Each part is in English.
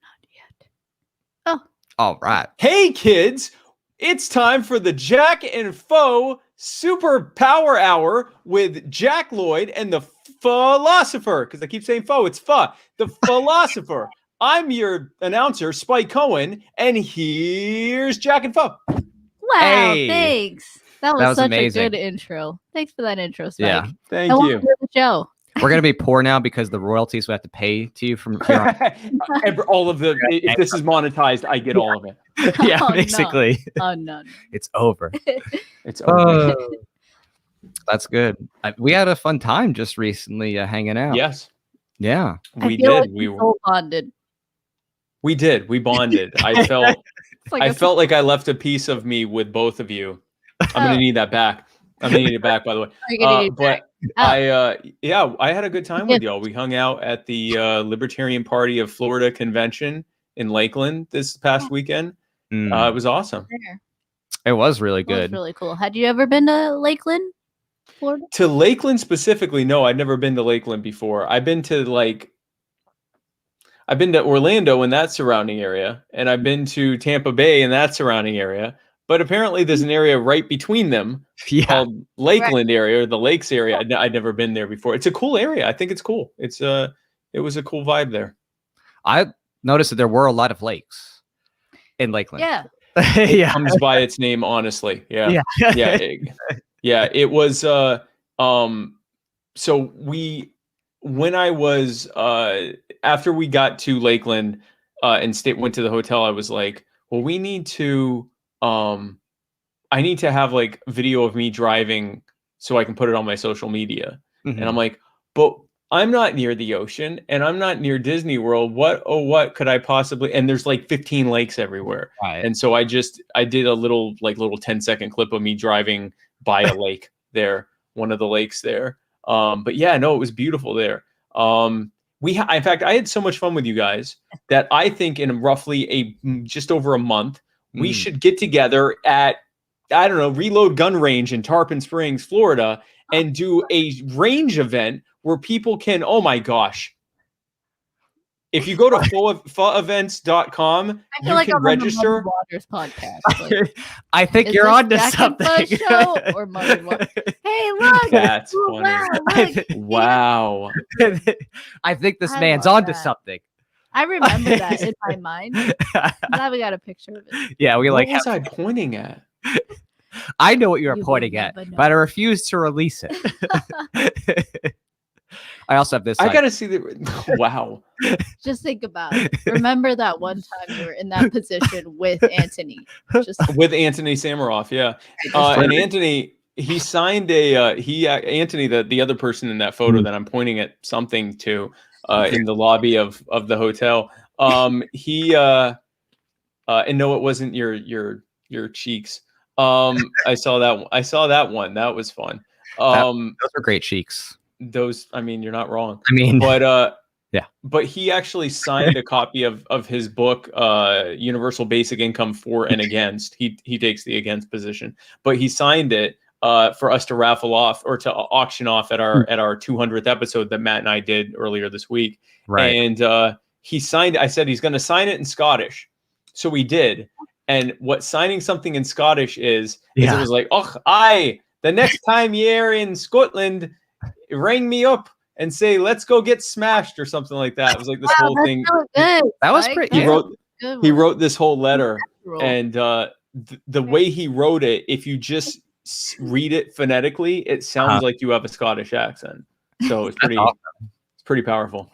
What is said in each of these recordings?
not yet. Oh. All right. Hey, kids. It's time for the Jack and Foe Super Power Hour with Jack Lloyd and the Philosopher. Because I keep saying foe, it's pho. The Philosopher. I'm your announcer, Spike Cohen, and here's Jack and Foe. Wow, Hey. thanks. That was such amazing. a good intro. Thanks for that intro, Spike. Yeah. Thank I want you. to hear the show. We're going to be poor now because the royalties we have to pay to you from here on. All of the, if this is monetized, I get all of it. Yeah, Oh, no. basically. Oh, no. It's over. It's over. That's good. We had a fun time just recently hanging out. Yes, Yeah. we feel did. like We we're so bonded. we did. We bonded. I felt It's like I a- felt like I left a piece of me with both of you. I'm gonna need that back. I'm gonna need it back, by the way. You're gonna need it back. But I had a good time with y'all. We hung out at the Libertarian Party of Florida convention in Lakeland this past weekend. It was awesome. It was really That was good. really cool. Had you ever been to Lakeland, Florida? To Lakeland specifically, no, I'd never been to Lakeland before. I've been to Orlando and that surrounding area, and I've been to Tampa Bay and that surrounding area. But apparently there's an area right between them called Lakeland area, or the Lakes area. I'd never been there before. It's a cool area. I think it's cool. It was a cool vibe there. I noticed that there were a lot of lakes in Lakeland. Yeah. Yeah. Comes by its name, honestly. Yeah. Yeah. Yeah. It was so when I was after we got to Lakeland and went to the hotel, I was like, well, we need to I need to have like video of me driving so I can put it on my social media. Mhm. And I'm like, but I'm not near the ocean and I'm not near Disney World. What could I possibly, and there's like 15 lakes everywhere. Right. And so I did a little 10-second clip of me driving by a lake there, one of the lakes there. But yeah, no, it was beautiful there. In fact, I had so much fun with you guys that I think in roughly just over a month, we should get together at, I don't know, Reload Gun Range in Tarpon Springs, Florida, and do a range event where people can, oh my gosh. If you go to events.com, you like can I'm on the register. Muddy Waters podcast. Like, I think is you're this on to Jack and Fo something. show or Muddy Waters? Hey, look. That's Oh, funny. wow, look. Wow. I think this I man's love on to that. something. I remember that in my mind. Now we got a picture of it. Yeah, we What like. was I pointing at? I know what you were You will pointing at, never know. but I refuse to release it. I also have this. I gotta see the. Wow. Just think about it. Remember that one time you were in that position with Anthony. Just With Anthony Samaroff, yeah. And Anthony, he signed Anthony, the other person in that photo that I'm pointing at something to in the lobby of the hotel. And no, it wasn't your cheeks. I saw that one. That was fun. Those are great cheeks. Those, I mean, you're not wrong. I mean, But yeah. But he actually signed a copy of his book, Universal Basic Income for and Against. He takes the against position, but he signed it for us to raffle off or to auction off at our 200th episode that Matt and I did earlier this week. right. And he signed. I said he's going to sign it in Scottish, so we did. And what signing something in Scottish is it was like, the next time you're in Scotland, ring me up and say, let's go get smashed or something like that. It was like this whole thing. So good. That was Spike. pretty- He That's wrote a good he one. wrote this whole letter, Natural. and the way he wrote it, if you just read it phonetically, it sounds like you have a Scottish accent. So it's pretty awesome. it's pretty powerful.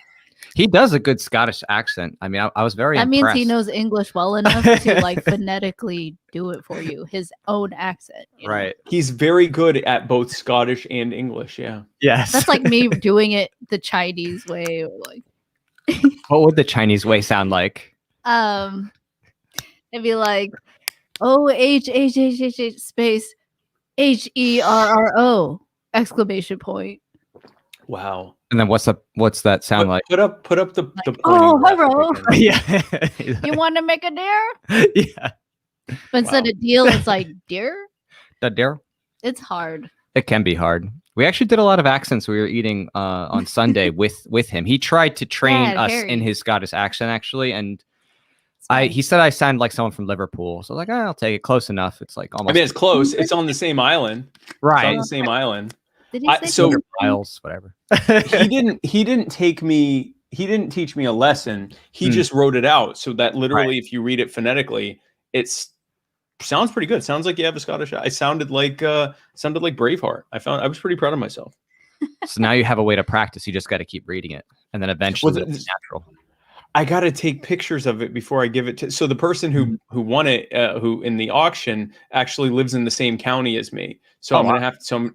He does a good Scottish accent. I mean, I was very That means impressed. he knows English well enough to like phonetically do it for you. His own accent. you know? Right. He's very good at both Scottish and English. Yeah. Yes. That's like me doing it the Chinese way, or like What would the Chinese way sound like? it'd be like H space HERRO exclamation point. Wow. And then what's that sound like? Put up the Oh, pointing hello. graphic again. Yeah. You want to make a dare? Yeah. But instead of deal, it's like dear. That dare? It's hard. It can be hard. We actually did a lot of accents. We were eating on Sunday with him. He tried to train Yeah, us Harry. in his Scottish accent actually, and He said I sounded like someone from Liverpool, so I was like, oh, I'll take it. Close enough. It's like almost. I mean, it's close. It's on the same island. It's on right. the same island. Did he say So 200 miles, whatever. he didn't take me. He didn't teach me a lesson. He just wrote it out, so that literally, if you read it phonetically, sounds pretty good. Sounds like you have a Scottish. I sounded like Braveheart. I was pretty proud of myself. So now you have a way to practice. You just got to keep reading it, and then eventually it's natural. I got to take pictures of it before I give it to. So the person who won it, who in the auction, actually lives in the same county as me. So I'm gonna have to. So I'm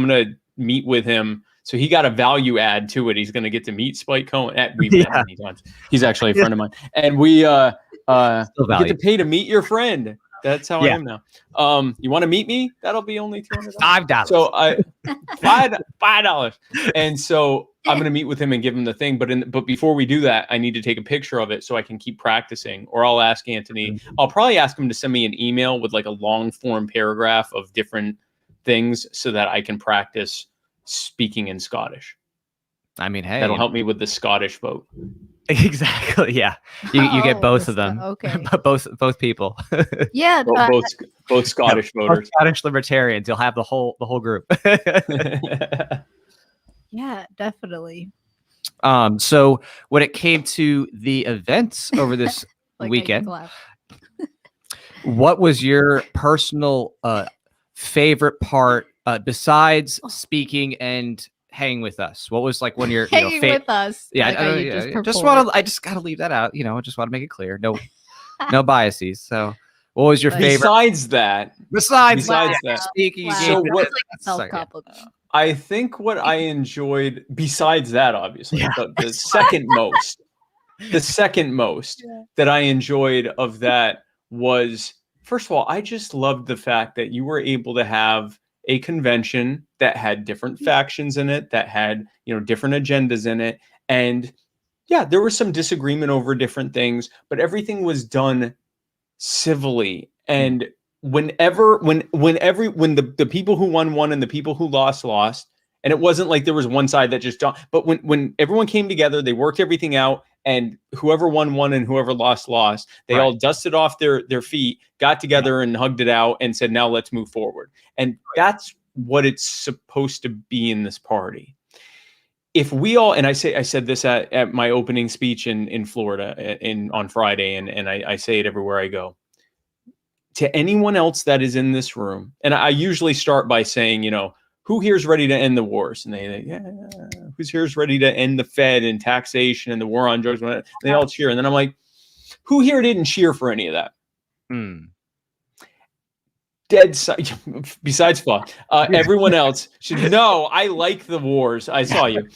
gonna meet with him. So he got a value add to it. He's gonna get to meet Spike Cohen. We've met many times. He's actually a friend of mine, and we get to pay to meet your friend. That's how I am now. You want to meet me? That'll be only $200. $5. So $5. And so I'm gonna meet with him and give him the thing. But before we do that, I need to take a picture of it so I can keep practicing. Or I'll ask Anthony. I'll probably ask him to send me an email with like a long form paragraph of different things so that I can practice speaking in Scottish. I mean, hey, that'll help me with the Scottish vote. Exactly. Yeah, you get both of them. Okay. both people. Yeah, both Scottish voters. Both Scottish libertarians. You'll have the whole group. Yeah, definitely. So when it came to the events over this weekend, what was your personal favorite part besides speaking and hanging with us? What was like when you're hanging with us? Yeah, I just gotta leave that out. I just want to make it clear. No biases. So what was your favorite? Besides that, speaking. So what? Self-compliment. I think what I enjoyed, besides that, obviously, but the second most that I enjoyed of that was, first of all, I just loved the fact that you were able to have a convention that had different factions in it, that had, different agendas in it. And yeah, there was some disagreement over different things, but everything was done civilly. And when the people who won and the people who lost, and it wasn't like there was one side that just don't, but when everyone came together, they worked everything out, and whoever won and whoever lost, they all dusted off their feet, got together and hugged it out and said, now let's move forward. And that's what it's supposed to be in this party. If we all, and I said this at my opening speech in Florida on Friday, and I say it everywhere I go, to anyone else that is in this room, and I usually start by saying, who here is ready to end the wars? And they who's here is ready to end the Fed and taxation and the war on drugs? And they all cheer. And then I'm like, who here didn't cheer for any of that? Dead besides Flaw. Everyone else should know I like the wars. I saw you.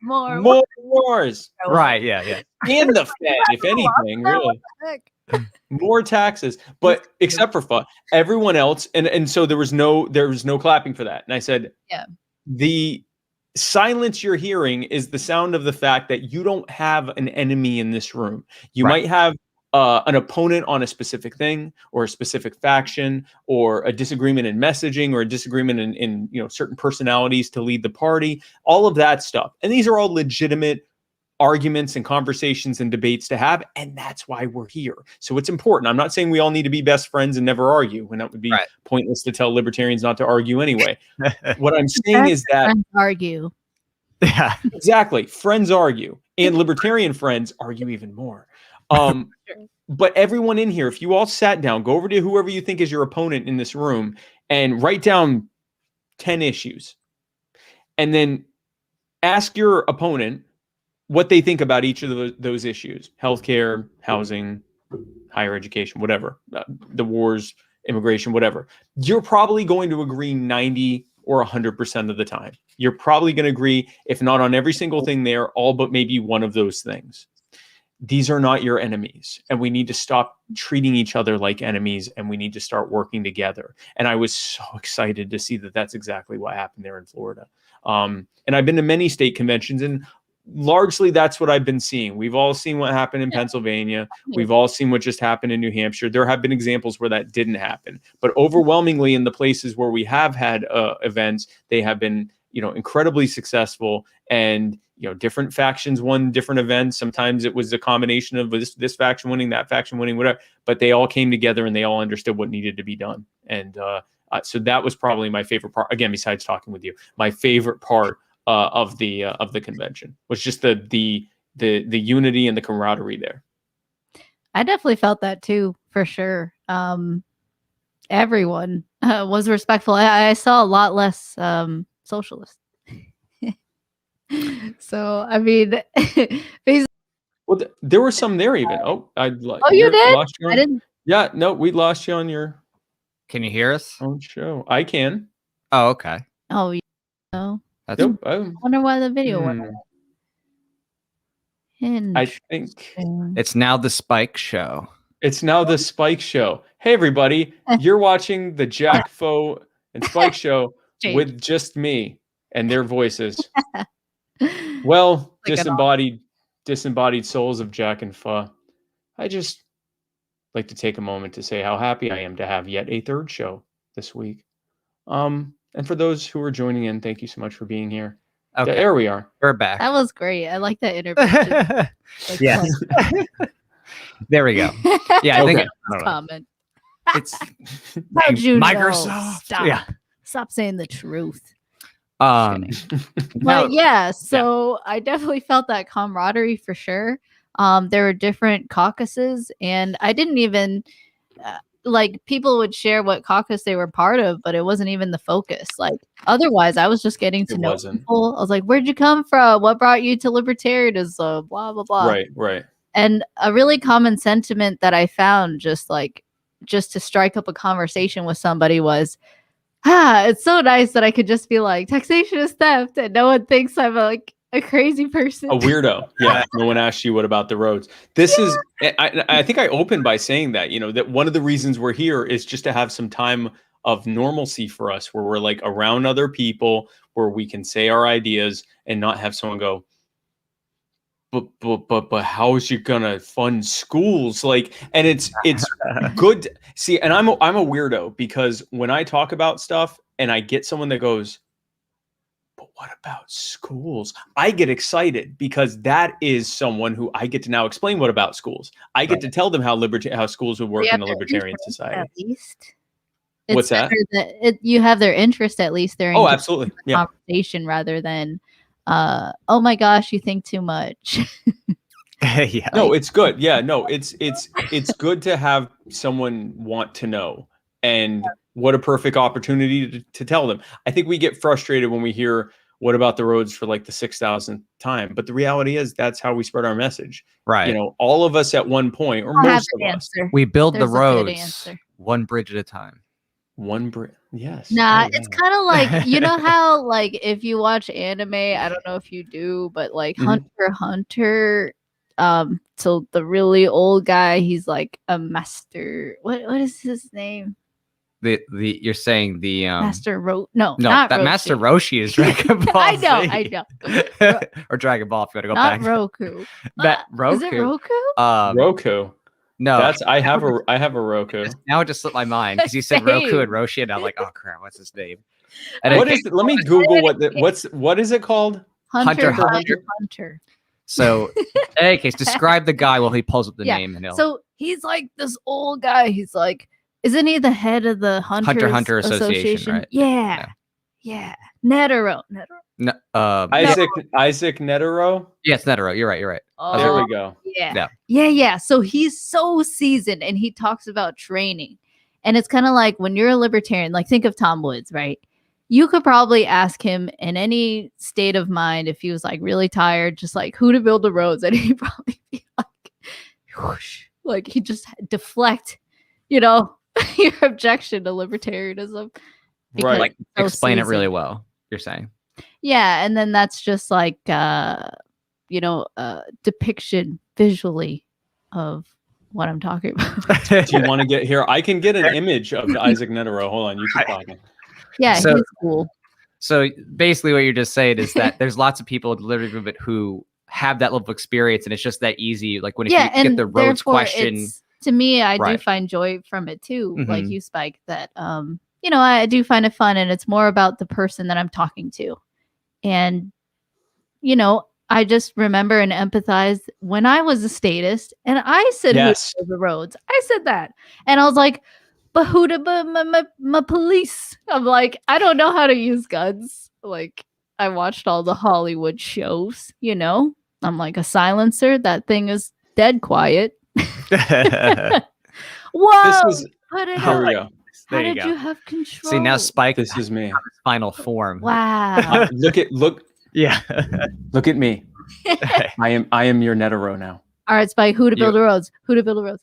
More wars. Right. Yeah. And the Fed, if anything, really. More taxes, but except for fun, everyone else, and so there was no clapping for that. And I said, the silence you're hearing is the sound of the fact that you don't have an enemy in this room. You might have an opponent on a specific thing, or a specific faction, or a disagreement in messaging, or a disagreement in certain personalities to lead the party, all of that stuff. And these are all legitimate arguments and conversations and debates to have, and that's why we're here. So it's important. I'm not saying we all need to be best friends and never argue, and that would be pointless to tell libertarians not to argue anyway. What I'm saying is that friends argue. Yeah, exactly. Friends argue, and libertarian friends argue even more. But everyone in here, if you all sat down, go over to whoever you think is your opponent in this room and write down 10 issues, and then ask your opponent what they think about each of those issues: healthcare, housing, higher education, whatever, the wars, immigration, whatever. You're probably going to agree 90 or 100% of the time. You're probably going to agree, if not on every single thing there, all but maybe one of those things. These are not your enemies, and we need to stop treating each other like enemies, and we need to start working together. And I was so excited to see that that's exactly what happened there in Florida. And I've been to many state conventions, and largely that's what I've been seeing. We've all seen what happened in Pennsylvania. We've all seen what just happened in New Hampshire. There have been examples where that didn't happen, but overwhelmingly in the places where we have had events, they have been, incredibly successful, and different factions won different events. Sometimes it was a combination of this faction winning, that faction winning, whatever, but they all came together and they all understood what needed to be done. And so that was probably my favorite part, again, besides talking with you. My favorite part of the convention was just the unity and the camaraderie there. I definitely felt that too, for sure. Everyone was respectful. I saw a lot less socialists. So, I mean, basically, well, there were some there even. Oh, you did? I didn't. Yeah, no, we lost you on your. Can you hear us? own show. I can. Oh, okay. Oh, no. That's I wonder why the video went. I think it's now the Spike Show. It's now the Spike Show. Hey, everybody. You're watching the Jack Foe and Spike Show with just me and their voices. Well, disembodied souls of Jack and Pho. I just like to take a moment to say how happy I am to have yet a third show this week. And for those who are joining in, thank you so much for being here. Okay. There we are. We're back. That was great. I like that intervention. Yes. There we go. Yeah, I think comment. It's how'd you Microsoft. Know? Stop saying the truth. But yeah, so I definitely felt that camaraderie for sure. There were different caucuses, and I didn't even like people would share what caucus they were part of, but it wasn't even the focus. Like otherwise, I was just getting to know people. I was like, "Where'd you come from? What brought you to libertarianism?" Blah blah blah. Right. And a really common sentiment that I found, just to strike up a conversation with somebody, was, it's so nice that I could just be like, taxation is theft, and no one thinks I'm like a crazy person, a weirdo. Yeah, no one asked you what about the roads. This is, I think I opened by saying that, that one of the reasons we're here is just to have some time of normalcy for us, where we're like around other people, where we can say our ideas and not have someone go, but how is you gonna fund schools? Like, and it's good. See, and I'm a weirdo, because when I talk about stuff and I get someone that goes, but what about schools? I get excited, because that is someone who I get to now explain what about schools. I get to tell them how schools would work in a libertarian society. At least. What's that? You have their interest, at least. They're absolutely. Yeah. Conversation rather than, oh my gosh, you think too much. Yeah. No, it's good. Yeah, no, it's good to have someone want to know, and what a perfect opportunity to tell them. I think we get frustrated when we hear what about the roads for like the 6,000th time, but the reality is that's how we spread our message. Right. All of us at one point, or most of us, we build the roads one bridge at a time. One bridge. Yes. Nah, it's kind of like, how like if you watch anime, I don't know if you do, but like Hunter x Hunter, so the really old guy, he's like a master. What is his name? You're saying the Master not that Roshi. Master Roshi is Dragon Ball. I know. Or Dragon Ball, if you want to go not back. Roku. Roku. Is it Roku? Roku. No, I have a Roku. Now it just slipped my mind, because you said Roku and Roshi, and I'm like, oh crap, what's his name? And let me Google what is it called? Hunter x Hunter. So, in any case, describe the guy while he pulls up the name. And so he's like this old guy. He's like, isn't he the head of the Hunter Association? Right? Yeah. Netero. No, Isaac Netero. Yes, Netero. You're right. Oh, there we go. Yeah. So he's so seasoned, and he talks about training, and it's kind of like when you're a libertarian, like think of Tom Woods, right? You could probably ask him in any state of mind, if he was like really tired, just like who to build the roads, and he'd probably be like, whoosh, like he'd just deflect, your objection to libertarianism. Right. Like explain it really well, you're saying. Yeah, and then that's just like depiction visually of what I'm talking about. Do you want to get here? I can get an image of Isaac Netero. Hold on, you keep talking. Yeah, he's cool. So basically what you're just saying is that there's lots of people in the liberty movement who have that level of experience, and it's just that easy. Like when you get the roads question. To me, I do find joy from it too. Like you, Spike, that I do find it fun, and it's more about the person that I'm talking to. And, you know, I just remember and empathize when I was a statist and I said, yes, who the roads? I said that. And I was like, but who the my police? I'm like, I don't know how to use guns. Like, I watched all the Hollywood shows, you know? I'm like, a silencer, that thing is dead quiet. Whoa! Put it here we go. How did you have control? See, now Spike, this is me. Final form. Wow. Yeah. Look at me. I am your Netero now. All right, Spike, who to build the roads? Who to build the roads?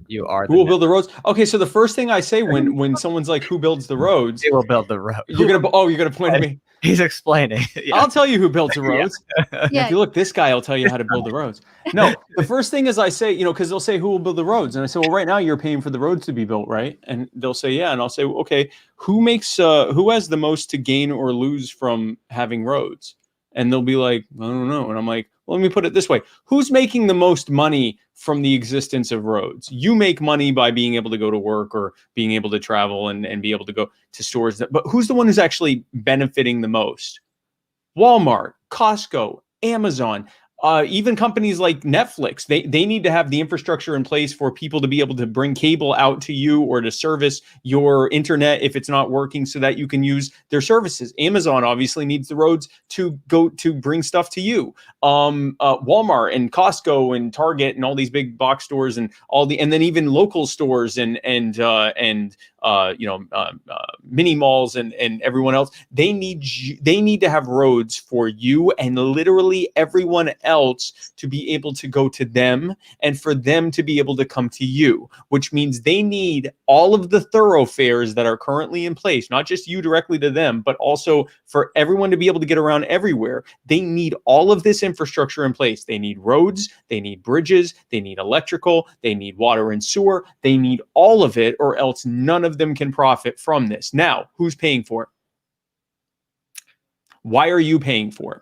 You are. Who will build the roads? Okay, so the first thing I say when someone's like, "Who builds the roads?" They will build the road. You're gonna point at me. He's explaining. Yeah. I'll tell you who builds the roads. Yeah. If you look, this guy will tell you how to build the roads. No, the first thing is I say, you know, because they'll say, who will build the roads? And I say, well, right now you're paying for the roads to be built, right? And they'll say, yeah. And I'll say, okay, who has the most to gain or lose from having roads? And they'll be like, I don't know. And I'm like, well, let me put it this way. Who's making the most money from the existence of roads? You make money by being able to go to work or being able to travel and be able to go to stores. But who's the one who's actually benefiting the most? Walmart, Costco, Amazon, even companies like Netflix, they need to have the infrastructure in place for people to be able to bring cable out to you or to service your internet if it's not working so that you can use their services. Amazon obviously needs the roads to go to bring stuff to you. Walmart and Costco and Target and all these big box stores and and then even local stores and mini malls and everyone else, they need to have roads for you and literally everyone else to be able to go to them and for them to be able to come to you, which means they need all of the thoroughfares that are currently in place, not just you directly to them, but also for everyone to be able to get around everywhere. They need all of this infrastructure in place. They need roads, they need bridges, they need electrical, they need water and sewer, they need all of it, or else none of them can profit from this. Now, who's paying for it? Why are you paying for it?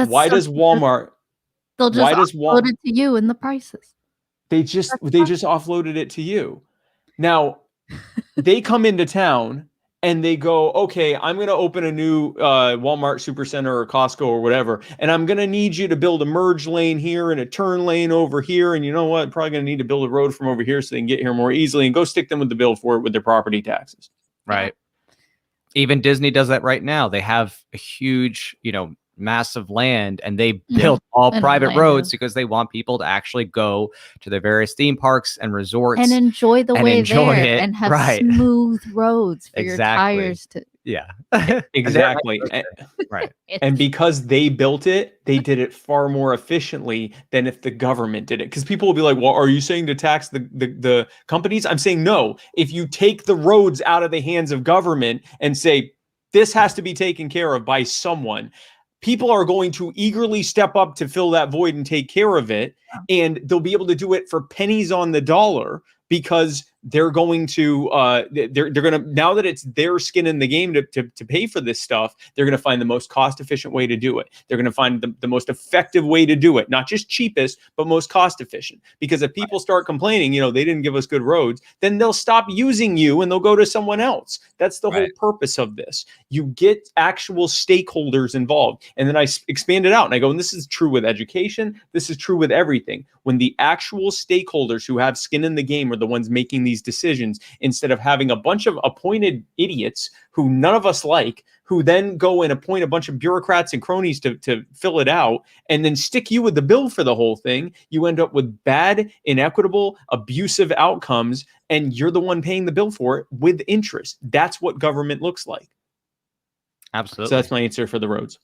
Why does Walmart? They'll just offload it to you in the prices. They just offloaded it to you. Now, they come into town and they go, okay, I'm going to open a new Walmart Supercenter or Costco or whatever, and I'm going to need you to build a merge lane here and a turn lane over here. And you know what? I'm probably going to need to build a road from over here so they can get here more easily, and go stick them with the bill for it with their property taxes. Right. Even Disney does that right now. They have a huge, massive land, and they built all private roads because they want people to actually go to their various theme parks and resorts and enjoy the way there and have smooth roads for your tires to. Yeah, exactly. Right. And because they built it, they did it far more efficiently than if the government did it. Because people will be like, well, are you saying to tax the companies? I'm saying no. If you take the roads out of the hands of government and say, this has to be taken care of by someone, people are going to eagerly step up to fill that void and take care of it. And they'll be able to do it for pennies on the dollar because they're going to they're going to, now that it's their skin in the game to pay for this stuff, they're going to find the most cost efficient way to do it. They're going to find the most effective way to do it, not just cheapest, but most cost efficient. Because if people start complaining, they didn't give us good roads, then they'll stop using you and they'll go to someone else. That's the whole purpose of this. You get actual stakeholders involved. And then I expand it out and I go, and this is true with education. This is true with everything. When the actual stakeholders who have skin in the game are the ones making these decisions, instead of having a bunch of appointed idiots who none of us like, who then go and appoint a bunch of bureaucrats and cronies to fill it out and then stick you with the bill for the whole thing, you end up with bad, inequitable, abusive outcomes, and you're the one paying the bill for it with interest. That's what government looks like. Absolutely. So that's my answer for the roads.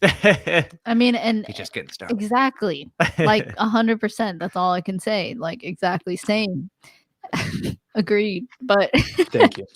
I mean, and he's just getting started. Exactly. Like 100%. That's all I can say. Like exactly same. Agreed. But Thank you.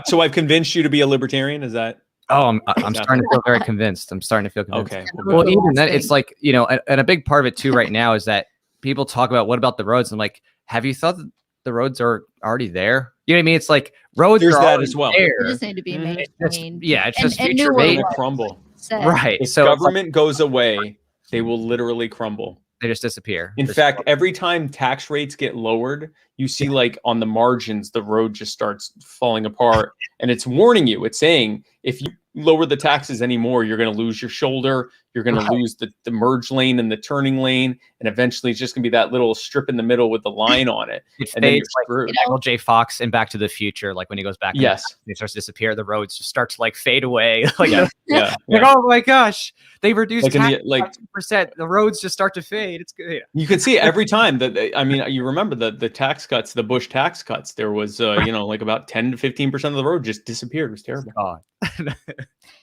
So I've convinced you to be a libertarian. Is that? Oh, I'm starting to feel very convinced. I'm starting to feel convinced. Okay. Well, even then, it's like, and a big part of it too right now is that people talk about, what about the roads? I'm like, have you thought that the roads are already there? You know what I mean? It's like roads There's are that as well. They just need to be maintained. It's just future made. Crumble. Right. If government goes away, they will literally crumble. They just disappear. In fact, every time tax rates get lowered, you see like on the margins, the road just starts falling apart. And it's warning you. It's saying, if you lower the taxes anymore, you're going to lose your shoulder. You're going to lose the merge lane and the turning lane. And eventually it's just going to be that little strip in the middle with the line on it. It And then you're fades like screwed. Michael J. Fox in Back to the Future, like when he goes back, Yes. it starts to disappear. The roads just start to like fade away. Like, Yeah. like, oh my gosh, they reduced Like in tax the, like 2%. The roads just start to fade. It's good. you could see every time that, I mean, you remember the tax cuts, the Bush tax cuts, there was, you know, like about 10 to 15% of the road just disappeared. It was terrible. God.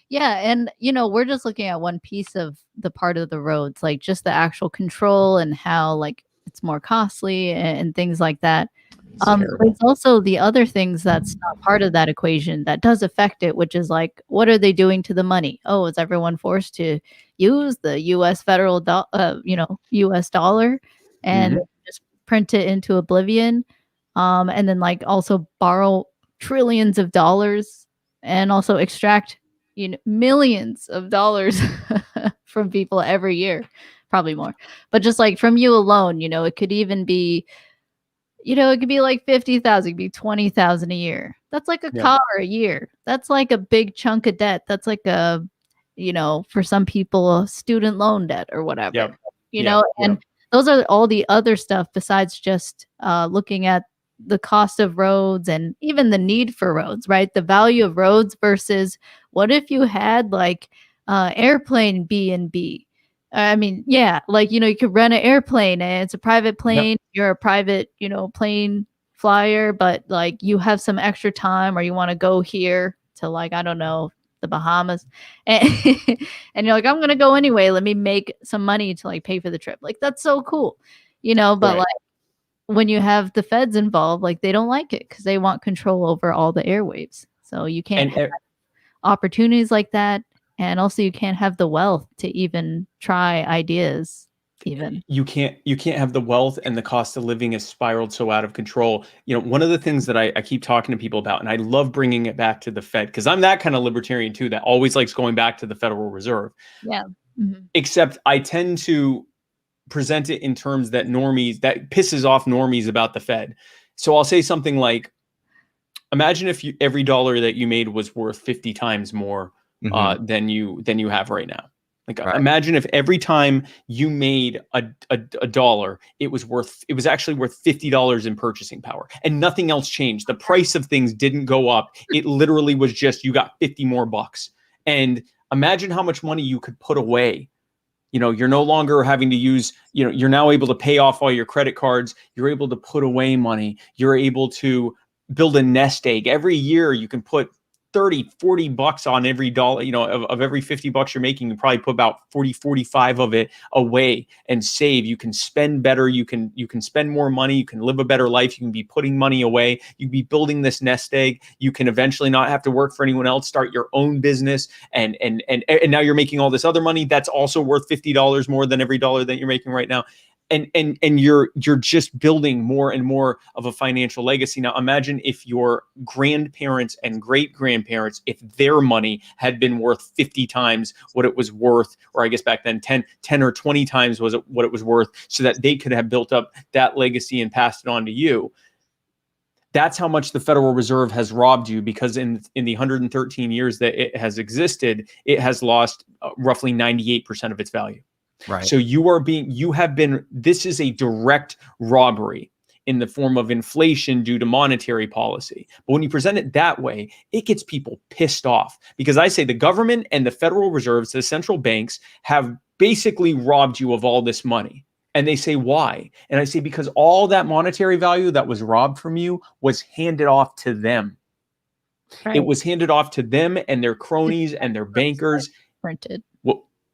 Yeah, and you know, we're just looking at one piece of the part of the roads, like just the actual control and how like it's more costly and things like that. But it's also the other things that's not part of that equation that does affect it, which is like, what are they doing to the money? Oh, is everyone forced to use the U.S. federal, U.S. dollar and just print it into oblivion, and then like also borrow trillions of dollars and also extract millions of dollars from people every year, probably more, but just like from you alone, it could even be, it could be like 50,000, it could be 20,000 a year. That's like a car a year. That's like a big chunk of debt. That's like a, for some people, a student loan debt or whatever, and those are all the other stuff besides just looking at the cost of roads and even the need for roads, right? The value of roads versus what if you had like airplane B&B? I mean, yeah, like, you could rent an airplane and it's a private plane. You're a private, plane flyer, but like you have some extra time or you want to go here to like, I don't know, the Bahamas. And, and you're like, I'm going to go anyway. Let me make some money to like pay for the trip. Like, that's so cool, but like, when you have the feds involved, like they don't like it because they want control over all the airwaves. So you can't have opportunities like that. And also you can't have the wealth to even try ideas. Even you can't have the wealth, and the cost of living has spiraled so out of control. One of the things that I keep talking to people about, and I love bringing it back to the Fed, because I'm that kind of libertarian too, that always likes going back to the Federal Reserve. Yeah. Mm-hmm. Except I tend to present it in terms that pisses off normies about the Fed. So I'll say something like, imagine if every dollar that you made was worth 50 times more than you have right now. Like, imagine if every time you made a dollar, it was actually worth $50 in purchasing power, and nothing else changed. The price of things didn't go up. It literally was just, you got 50 more bucks. And imagine how much money you could put away. You're no longer having to use, you're now able to pay off all your credit cards. You're able to put away money. You're able to build a nest egg. Every year you can put 30, 40 bucks on every dollar, of every 50 bucks you're making, you probably put about 40, 45 of it away and save. You can spend better. You can spend more money. You can live a better life. You can be putting money away. You can be building this nest egg. You can eventually not have to work for anyone else, start your own business. And now you're making all this other money. That's also worth $50 more than every dollar that you're making right now. And you're just building more and more of a financial legacy. Now, imagine if your grandparents and great grandparents, if their money had been worth 50 times what it was worth, or I guess back then 10 or 20 times what it was worth, so that they could have built up that legacy and passed it on to you. That's how much the Federal Reserve has robbed you, because in the 113 years that it has existed, it has lost roughly 98% of its value. Right. So this is a direct robbery in the form of inflation due to monetary policy. But when you present it that way, it gets people pissed off, because I say the government and the Federal Reserves, the central banks, have basically robbed you of all this money. And they say, why? And I say, because all that monetary value that was robbed from you was handed off to them. Right. It was handed off to them and their cronies and their bankers. Printed.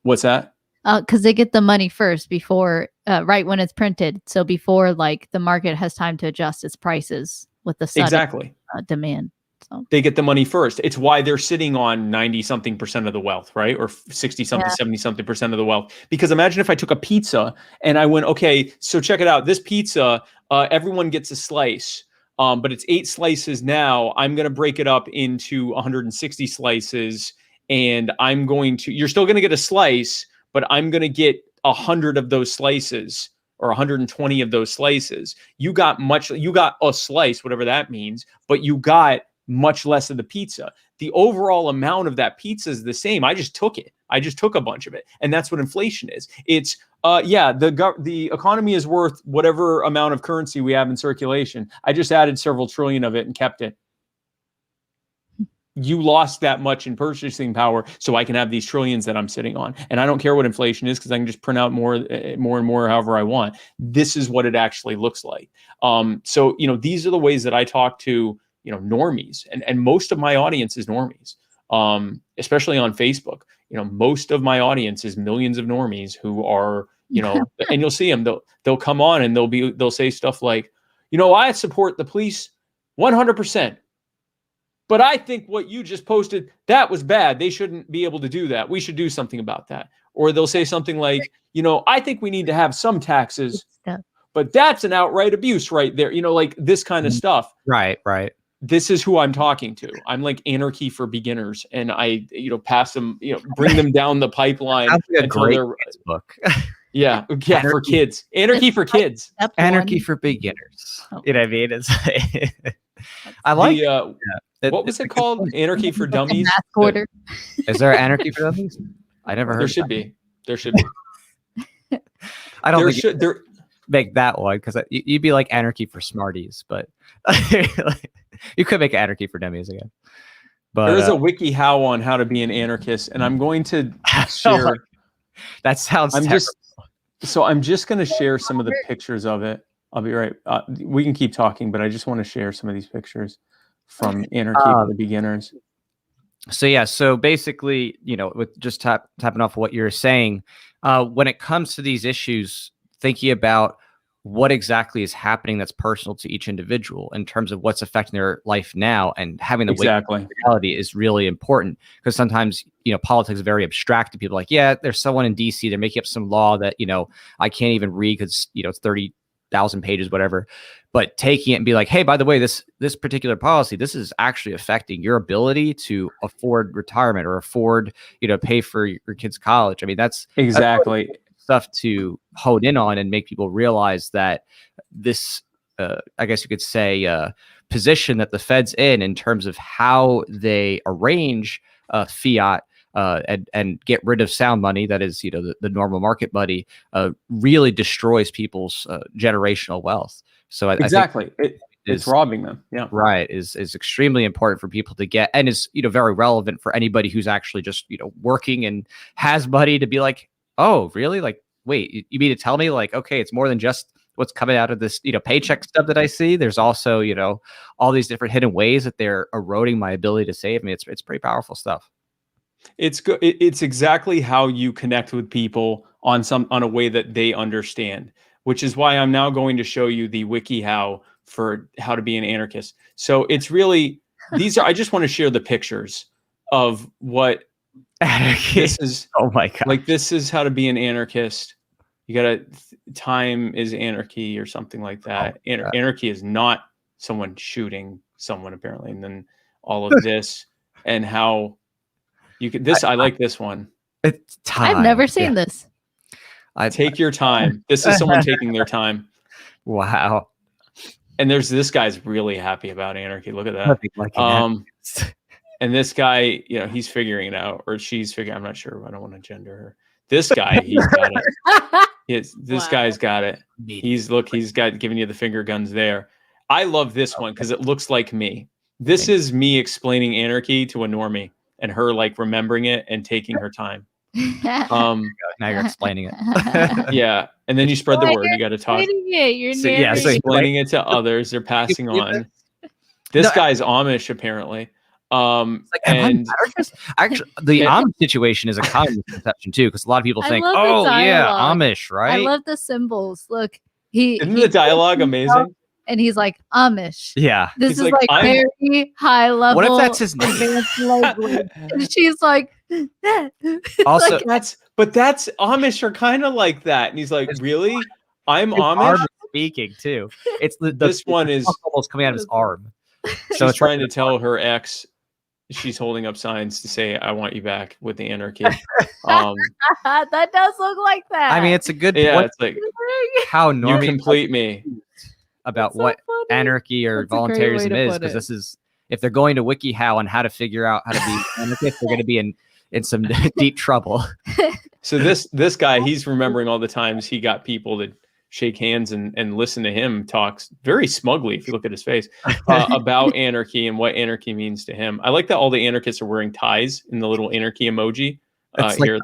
What's that? Because they get the money first before, right when it's printed. So before like the market has time to adjust its prices with the sudden demand. So they get the money first. It's why they're sitting on 90-something% of the wealth, right? Or 60-something, 70-something% of the wealth. Because imagine if I took a pizza and I went, okay, so check it out. This pizza, everyone gets a slice. But it's 8 slices now. I'm going to break it up into 160 slices. And you're still going to get a slice, but I'm going to get 100 of those slices, or 120 of those slices. You got a slice, whatever that means, but you got much less of the pizza. The overall amount of that pizza is the same. I just took it. I just took a bunch of it. And that's what inflation is. It's, the economy is worth whatever amount of currency we have in circulation. I just added several trillion of it and kept it. You lost that much in purchasing power, so I can have these trillions that I'm sitting on. And I don't care what inflation is, because I can just print out more and more however I want. This is what it actually looks like. So, these are the ways that I talk to, normies. And most of my audience is normies, especially on Facebook. Most of my audience is millions of normies who are, and you'll see them, they'll come on and they'll say stuff like, I support the police 100%. But I think what you just posted, that was bad. They shouldn't be able to do that. We should do something about that. Or they'll say something like, I think we need to have some taxes, but that's an outright abuse right there. Like this kind of stuff. Right. This is who I'm talking to. I'm like anarchy for beginners. And I, pass them, bring them down the pipeline. That's a great book. Yeah, for kids. Anarchy for kids. Anarchy for beginners. You know what I mean? It's I like what was it called? Anarchy for Dummies? Math quarter. Is there anarchy for dummies? I never heard. There should be. I don't think there make that one, because you'd be like anarchy for smarties, but you could make anarchy for dummies again. But there is a wiki how on how to be an anarchist, and I'm going to share. That sounds terrible. I'm just going to share some of the pictures of it. I'll be right. We can keep talking, but I just want to share some of these pictures from Anarchy for the Beginners. So basically, with just tapping off what you're saying, when it comes to these issues, thinking about what exactly is happening that's personal to each individual in terms of what's affecting their life now, and having the reality is really important, because sometimes, politics is very abstract to people. Like, yeah, there's someone in DC, they're making up some law that, I can't even read because, it's 30,000 pages, whatever. But taking it and be like, hey, by the way, this particular policy, this is actually affecting your ability to afford retirement or afford, pay for your kids' college. I mean, that's exactly stuff to hone in on and make people realize that this, I guess you could say, position that the Fed's in terms of how they arrange fiat and get rid of sound money, that is, the normal market money, really destroys people's generational wealth. So I think it's robbing them. Yeah, right. Is extremely important for people to get, and is very relevant for anybody who's actually just working and has money to be like, oh, really? Like, wait, you mean to tell me, like, okay, it's more than just what's coming out of this paycheck stuff that I see. There's also all these different hidden ways that they're eroding my ability to save. I mean, it's pretty powerful stuff. It's good. It's exactly how you connect with people on a way that they understand, which is why I'm now going to show you the wiki how for how to be an anarchist. So it's really, I just want to share the pictures of what this is. Oh my God. Like, this is how to be an anarchist. You gotta, time is anarchy or something like that. Anarchy is not someone shooting someone, apparently. And then all of this and how you could, I like this one. It's time. I've never seen this. Take your time. This is someone taking their time. Wow. And there's this guy's really happy about anarchy. Look at that. And this guy, he's figuring it out, or she's figuring. I'm not sure. I don't want to gender her. This guy, he's got it. This guy's got it. He's got giving you the finger guns there. I love this one because it looks like me. This is me explaining anarchy to a normie, and her like remembering it and taking her time. Now you're explaining it. Yeah, and then you spread the word. You got to talk. So explaining it to others. They're passing on. This guy's Amish, apparently. And actually, the Amish situation is a common misconception too, because a lot of people think, "Oh yeah, Amish, right?" I love the symbols. Look, isn't the dialogue amazing? And he's like, Amish. Yeah. This is like very high level. What if that's his name? Advanced language. And she's like, also, that's Amish are kind of like that. And he's like, really? I'm Amish? Speaking too. It's this one is almost coming out of his arm. So it's trying to tell her ex, she's holding up signs to say, I want you back with the anarchy. That does look like that. I mean, it's a good point. It's like, how normal you complete me about what anarchy or voluntarism is, because this is if they're going to WikiHow on how to figure out how to be anarchist, they're going to be in some deep trouble. So this guy, he's remembering all the times he got people to shake hands and listen to him talk very smugly, if you look at his face, about anarchy and what anarchy means to him. I like that all the anarchists are wearing ties in the little anarchy emoji here at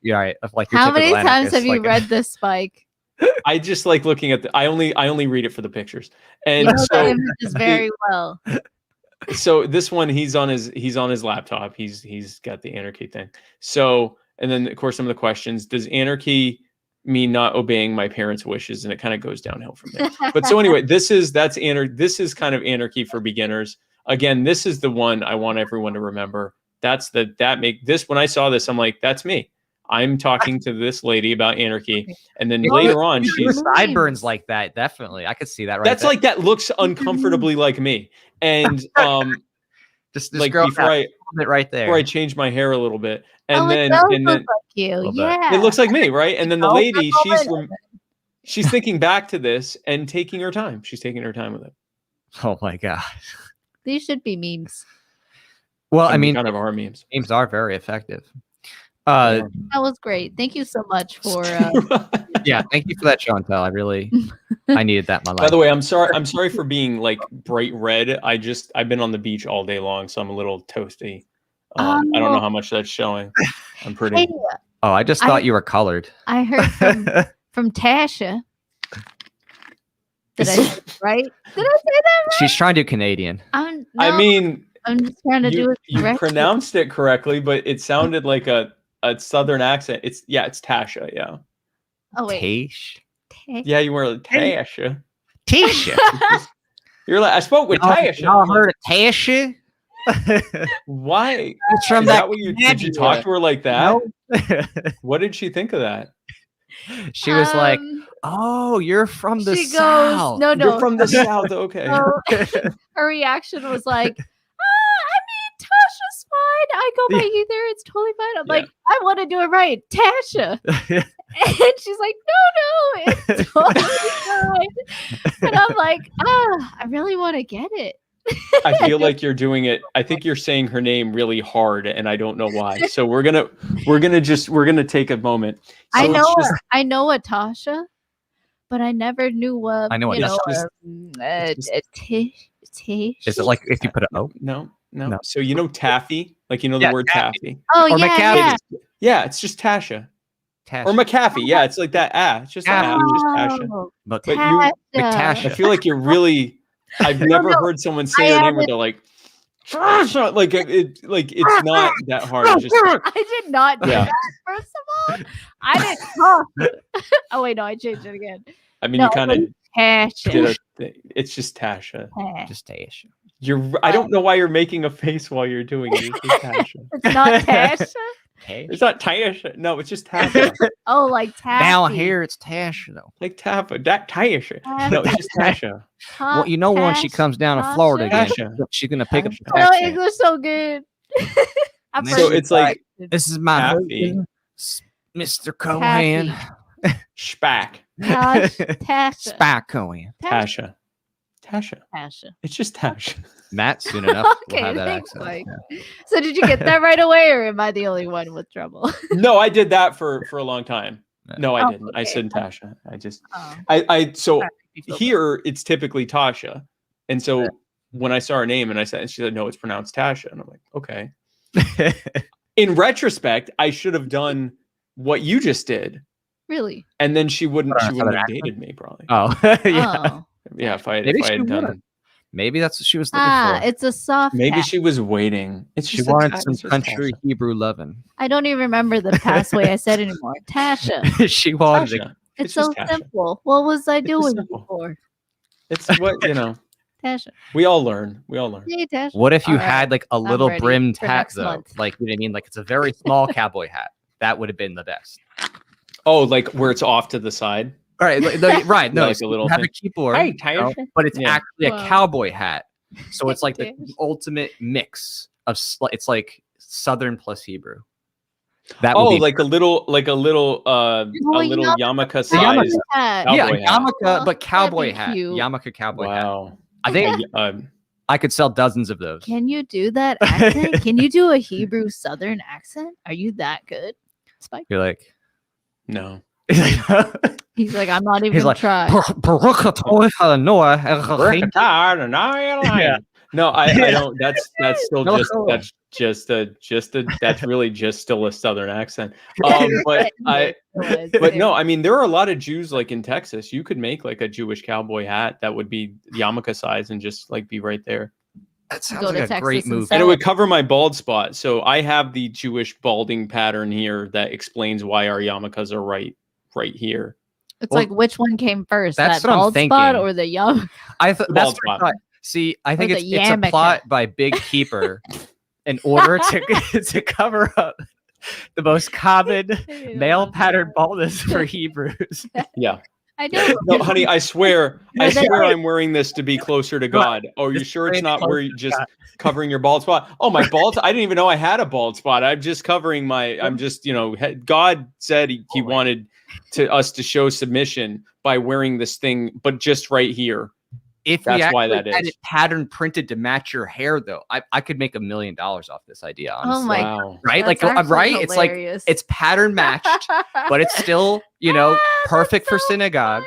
yeah, right. Like how many times have you read this, Spike? I just like looking at I only read it for the pictures. And you know so the images very well. So this one, he's on his laptop. He's got the anarchy thing. So, and then of course some of the questions: does anarchy mean not obeying my parents' wishes? And it kind of goes downhill from there. But so anyway, this is kind of anarchy for beginners. Again, this is the one I want everyone to remember. When I saw this, I'm like, that's me. I'm talking to this lady about anarchy, and then later on, she's sideburns like that. Definitely, I could see that. Right. That's there. like that looks uncomfortably like me, and just like before right there. Before I change my hair a little bit, and then like you, yeah, it looks like me, right? And then the lady, she's thinking back to this and taking her time. She's taking her time with it. Oh my god, these should be memes. Well, I mean, kind of are memes. Memes are very effective. That was great. Thank you so much for yeah, thank you for that, Chantel. I needed that in my life. By the way, I'm sorry for being like bright red. I've been on the beach all day long, so I'm a little toasty. I don't know how much that's showing. I'm pretty. Hey, I just thought you were colored. I heard from Tasha. Did I say that right? Did I say that right? She's trying to do Canadian. I'm just trying to do it correctly. You pronounced it correctly, but it sounded like a southern accent. It's Tasha, yeah. Oh wait. Tash. Yeah, you were like, Tasha. Tasha. You're like, I spoke with Tasha. Y'all heard of Tasha? Why? It's from did you talk to her like that? No. What did she think of that? She was like, "Oh, you're from the South." No, you're from the South. Okay. So, her reaction was like, I mean, Tasha's fine. I go by either. It's totally fine. I'm like, I want to do it right, Tasha. And she's like, no, it's totally fine. And I'm like, I really want to get it. I feel like you're doing it. I think you're saying her name really hard, and I don't know why. So we're gonna take a moment. So I know a Tasha, but I never knew what. I know what. Tish. Is it like if you put an O? No. So you know taffy, like the word taffy. Oh, or yeah, McAfee. Yeah, it's just Tasha. Or McAfee. Yeah, it's like that. It's just just Tasha. But you, McTasha. I feel like you're really. I've never heard someone say her name where they're like, it's not that hard. It's just, I did not do that. First of all, I didn't talk. Oh wait, no, I changed it again. I mean, you kind of Tasha. It's just Tasha. Just Tasha. I don't know why you're making a face while you're doing it. It's just Tasha. It's not Tasha. It's not Tasha. No, it's just Tasha. Oh, like Tasha. Down here, it's Tasha though. Like Tasha. No, it's just Tasha. Well, you know, when she comes down to Florida again, she's gonna pick up. Oh, English so good. So it's like, this is my husband, Mr. Cohen. Spack. Tasha. Spack Cohen. Tasha. It's just Tasha. Matt, soon enough. Okay, we'll have that thanks, accent. Mike. So did you get that right away, or am I the only one with trouble? No, I did that for a long time. No, I didn't. Okay. I said Tasha. So here it's typically Tasha. And so when I saw her name and she said, no, it's pronounced Tasha. And I'm like, okay. In retrospect, I should have done what you just did. Really? And then she wouldn't have dated me probably. Oh, yeah. Oh. Yeah, if I had done. Maybe that's what she was looking for. It's a soft. Maybe she was waiting. She wanted some country Hebrew loving. I don't even remember the past way I said it anymore. Tasha. She wanted. It's so simple. What was I doing before? It's what Tasha. We all learn. Hey, Tasha. What if you had like a little brimmed hat though? Month. Like, you know what I mean? Like it's a very small cowboy hat. That would have been the best. Oh, like where it's off to the side. All right, right. No, like a little have a keyboard, hey, Tasha. but it's actually a cowboy hat. So it's like the Tasha. ultimate mix of it's like Southern plus Hebrew. That like a little yarmulke size. Yeah, yarmulke, but cowboy hat. Yarmulke cowboy hat. Wow. I think I could sell dozens of those. Can you do that accent? Can you do a Hebrew Southern accent? Are you that good, Spike? You're like, No. He's like, I'm not even he's gonna like, try. Yeah. No, I don't. That's still that's really just still a Southern accent. But no, I mean, there are a lot of Jews like in Texas. You could make like a Jewish cowboy hat that would be yarmulke size and just like be right there. That sounds Go to like a great Texas and movie. sell And it would cover my bald spot. So I have the Jewish balding pattern here that explains why our yarmulkes are right here. It's Well, like, which one came first? that's That what I'm bald spot thinking. or the young? I thought The that's bald what I spot. thought. See, I think Or it's the a yarmulke. plot by Big Keeper in order to cover up the most common male pattern baldness for Hebrews. Yeah. I know. No, honey, I swear No, they- I'm wearing this to be closer to God. Oh, are you sure it's not where you just covering your bald spot? Oh, my bald. I didn't even know I had a bald spot. I'm just covering I'm just, God said he wanted us to show submission by wearing this thing, but just right here. If That's we why actually that had is. it pattern printed to match your hair, though, I could make $1 million off this idea. Honestly. Oh my Wow. Right? That's Like, actually right? It's like hilarious. it's pattern matched, but it's still, perfect for synagogue.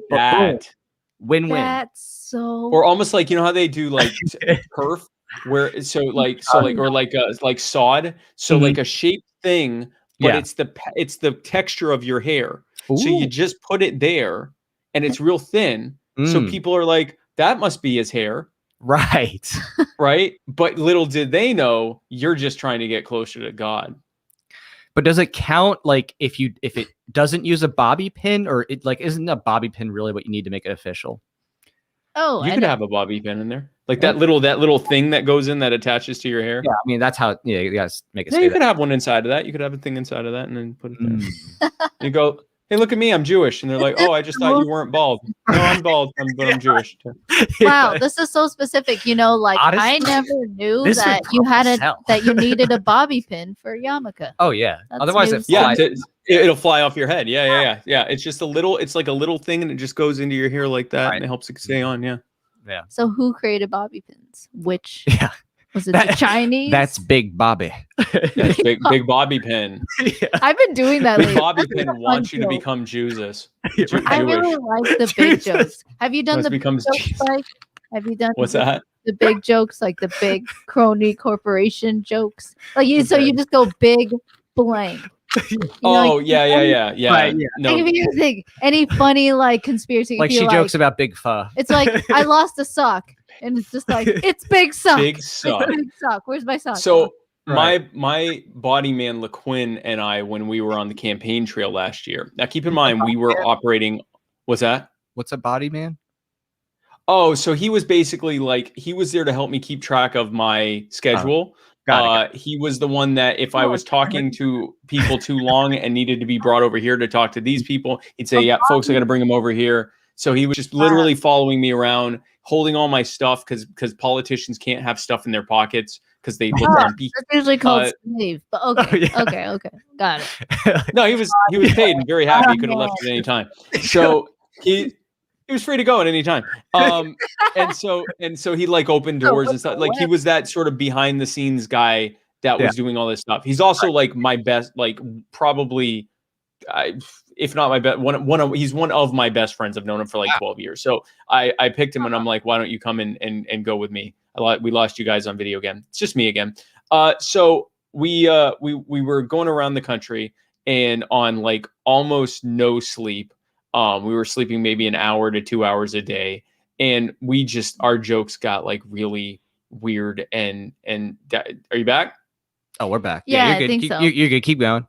But boom, That. win-win. That's so. Or almost like, how they do like perf where or like sod. So Mhm. like a shaped thing, but Yeah. it's the texture of your hair. So Ooh. you just put it there and it's real thin. So Mm. people are like, that must be his hair. Right. Right. But little did they know you're just trying to get closer to God. But does it count like if it doesn't use a bobby pin, or it like isn't a bobby pin really what you need to make it official? Oh, You I could know. have a bobby pin in there. Like that little thing that goes in that attaches to your hair. Yeah, I mean that's how you guys make it Yeah, stay you that. could have one inside of that. You could have a thing inside of that and then put it there. Mm. You go, hey, look at me, I'm Jewish. And they're like, oh, I just thought you weren't bald. No, I'm bald, but I'm Jewish. Wow, this is so specific. Like I Honestly, never knew this would that you had probably sell. that you needed a bobby pin for yarmulke. Oh yeah. That's Otherwise news it to Yeah, flies. it'll fly off your head. Yeah. It's just it's like a little thing and it just goes into your hair like that Right. and it helps it stay on. Yeah. Yeah. So who created bobby pins? Which Yeah. was it? The Chinese? That's Big Bobby. That's big bobby pin. Yeah. I've been doing that Big lately. bobby That's pin a fun wants you to joke. become Jesus. I really like the big jokes. Have you done Once the big becomes jokes, Jesus. Spike? Have you done What's that? the big jokes, like the big crony corporation jokes? Like you, so you just go big blank. Oh, yeah. Right, yeah. No, Think of anything, any funny like conspiracy. Like if you she jokes about Big Pho. It's like I lost a sock, and it's just like it's big sock. big It's suck. big sock. Where's my sock? So Right. my body man LaQuinn and I, when we were on the campaign trail last year. Now keep in mind we were operating. What's that? What's a body man? Oh, so he was basically like he was there to help me keep track of my schedule. Got it. He was the one that if I was talking to people too long and needed to be brought over here to talk to these people, he'd say, "Yeah, folks, I got to bring them over here." So he was just literally following me around, holding all my stuff because politicians can't have stuff in their pockets because they look empty. That's usually called Uh, slave. But okay, yeah. okay, got it. No, he was paid and very happy. He could have left at any time. So he was free to go at any time. And so he like opened doors and stuff. Like he was that sort of behind the scenes guy that was doing all this stuff. He's also like my best, like probably, if not my best, he's one of my best friends. I've known him for like 12 years. So I picked him and I'm like, why don't you come in and go with me? We lost you guys on video again. It's just me again. So we were going around the country and on like almost no sleep. We were sleeping maybe an hour to 2 hours a day. And our jokes got like really weird and are you back? Oh, we're back. Yeah, you're I good. think so. You're good. Keep going.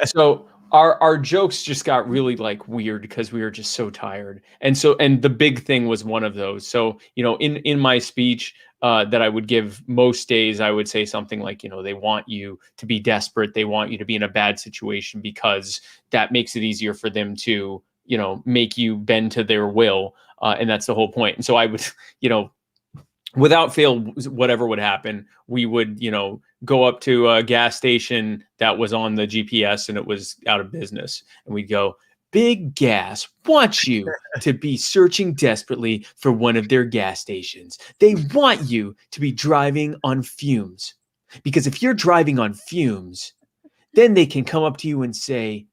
So our jokes just got really like weird because we were just so tired. And the big thing was one of those. So, in my speech that I would give most days, I would say something like, they want you to be desperate. They want you to be in a bad situation because that makes it easier for them to, make you bend to their will. And that's the whole point. And so I would, without fail, whatever would happen, we would, go up to a gas station that was on the GPS and it was out of business. And we'd go, Big Gas wants you to be searching desperately for one of their gas stations. They want you to be driving on fumes. Because if you're driving on fumes, then they can come up to you and say,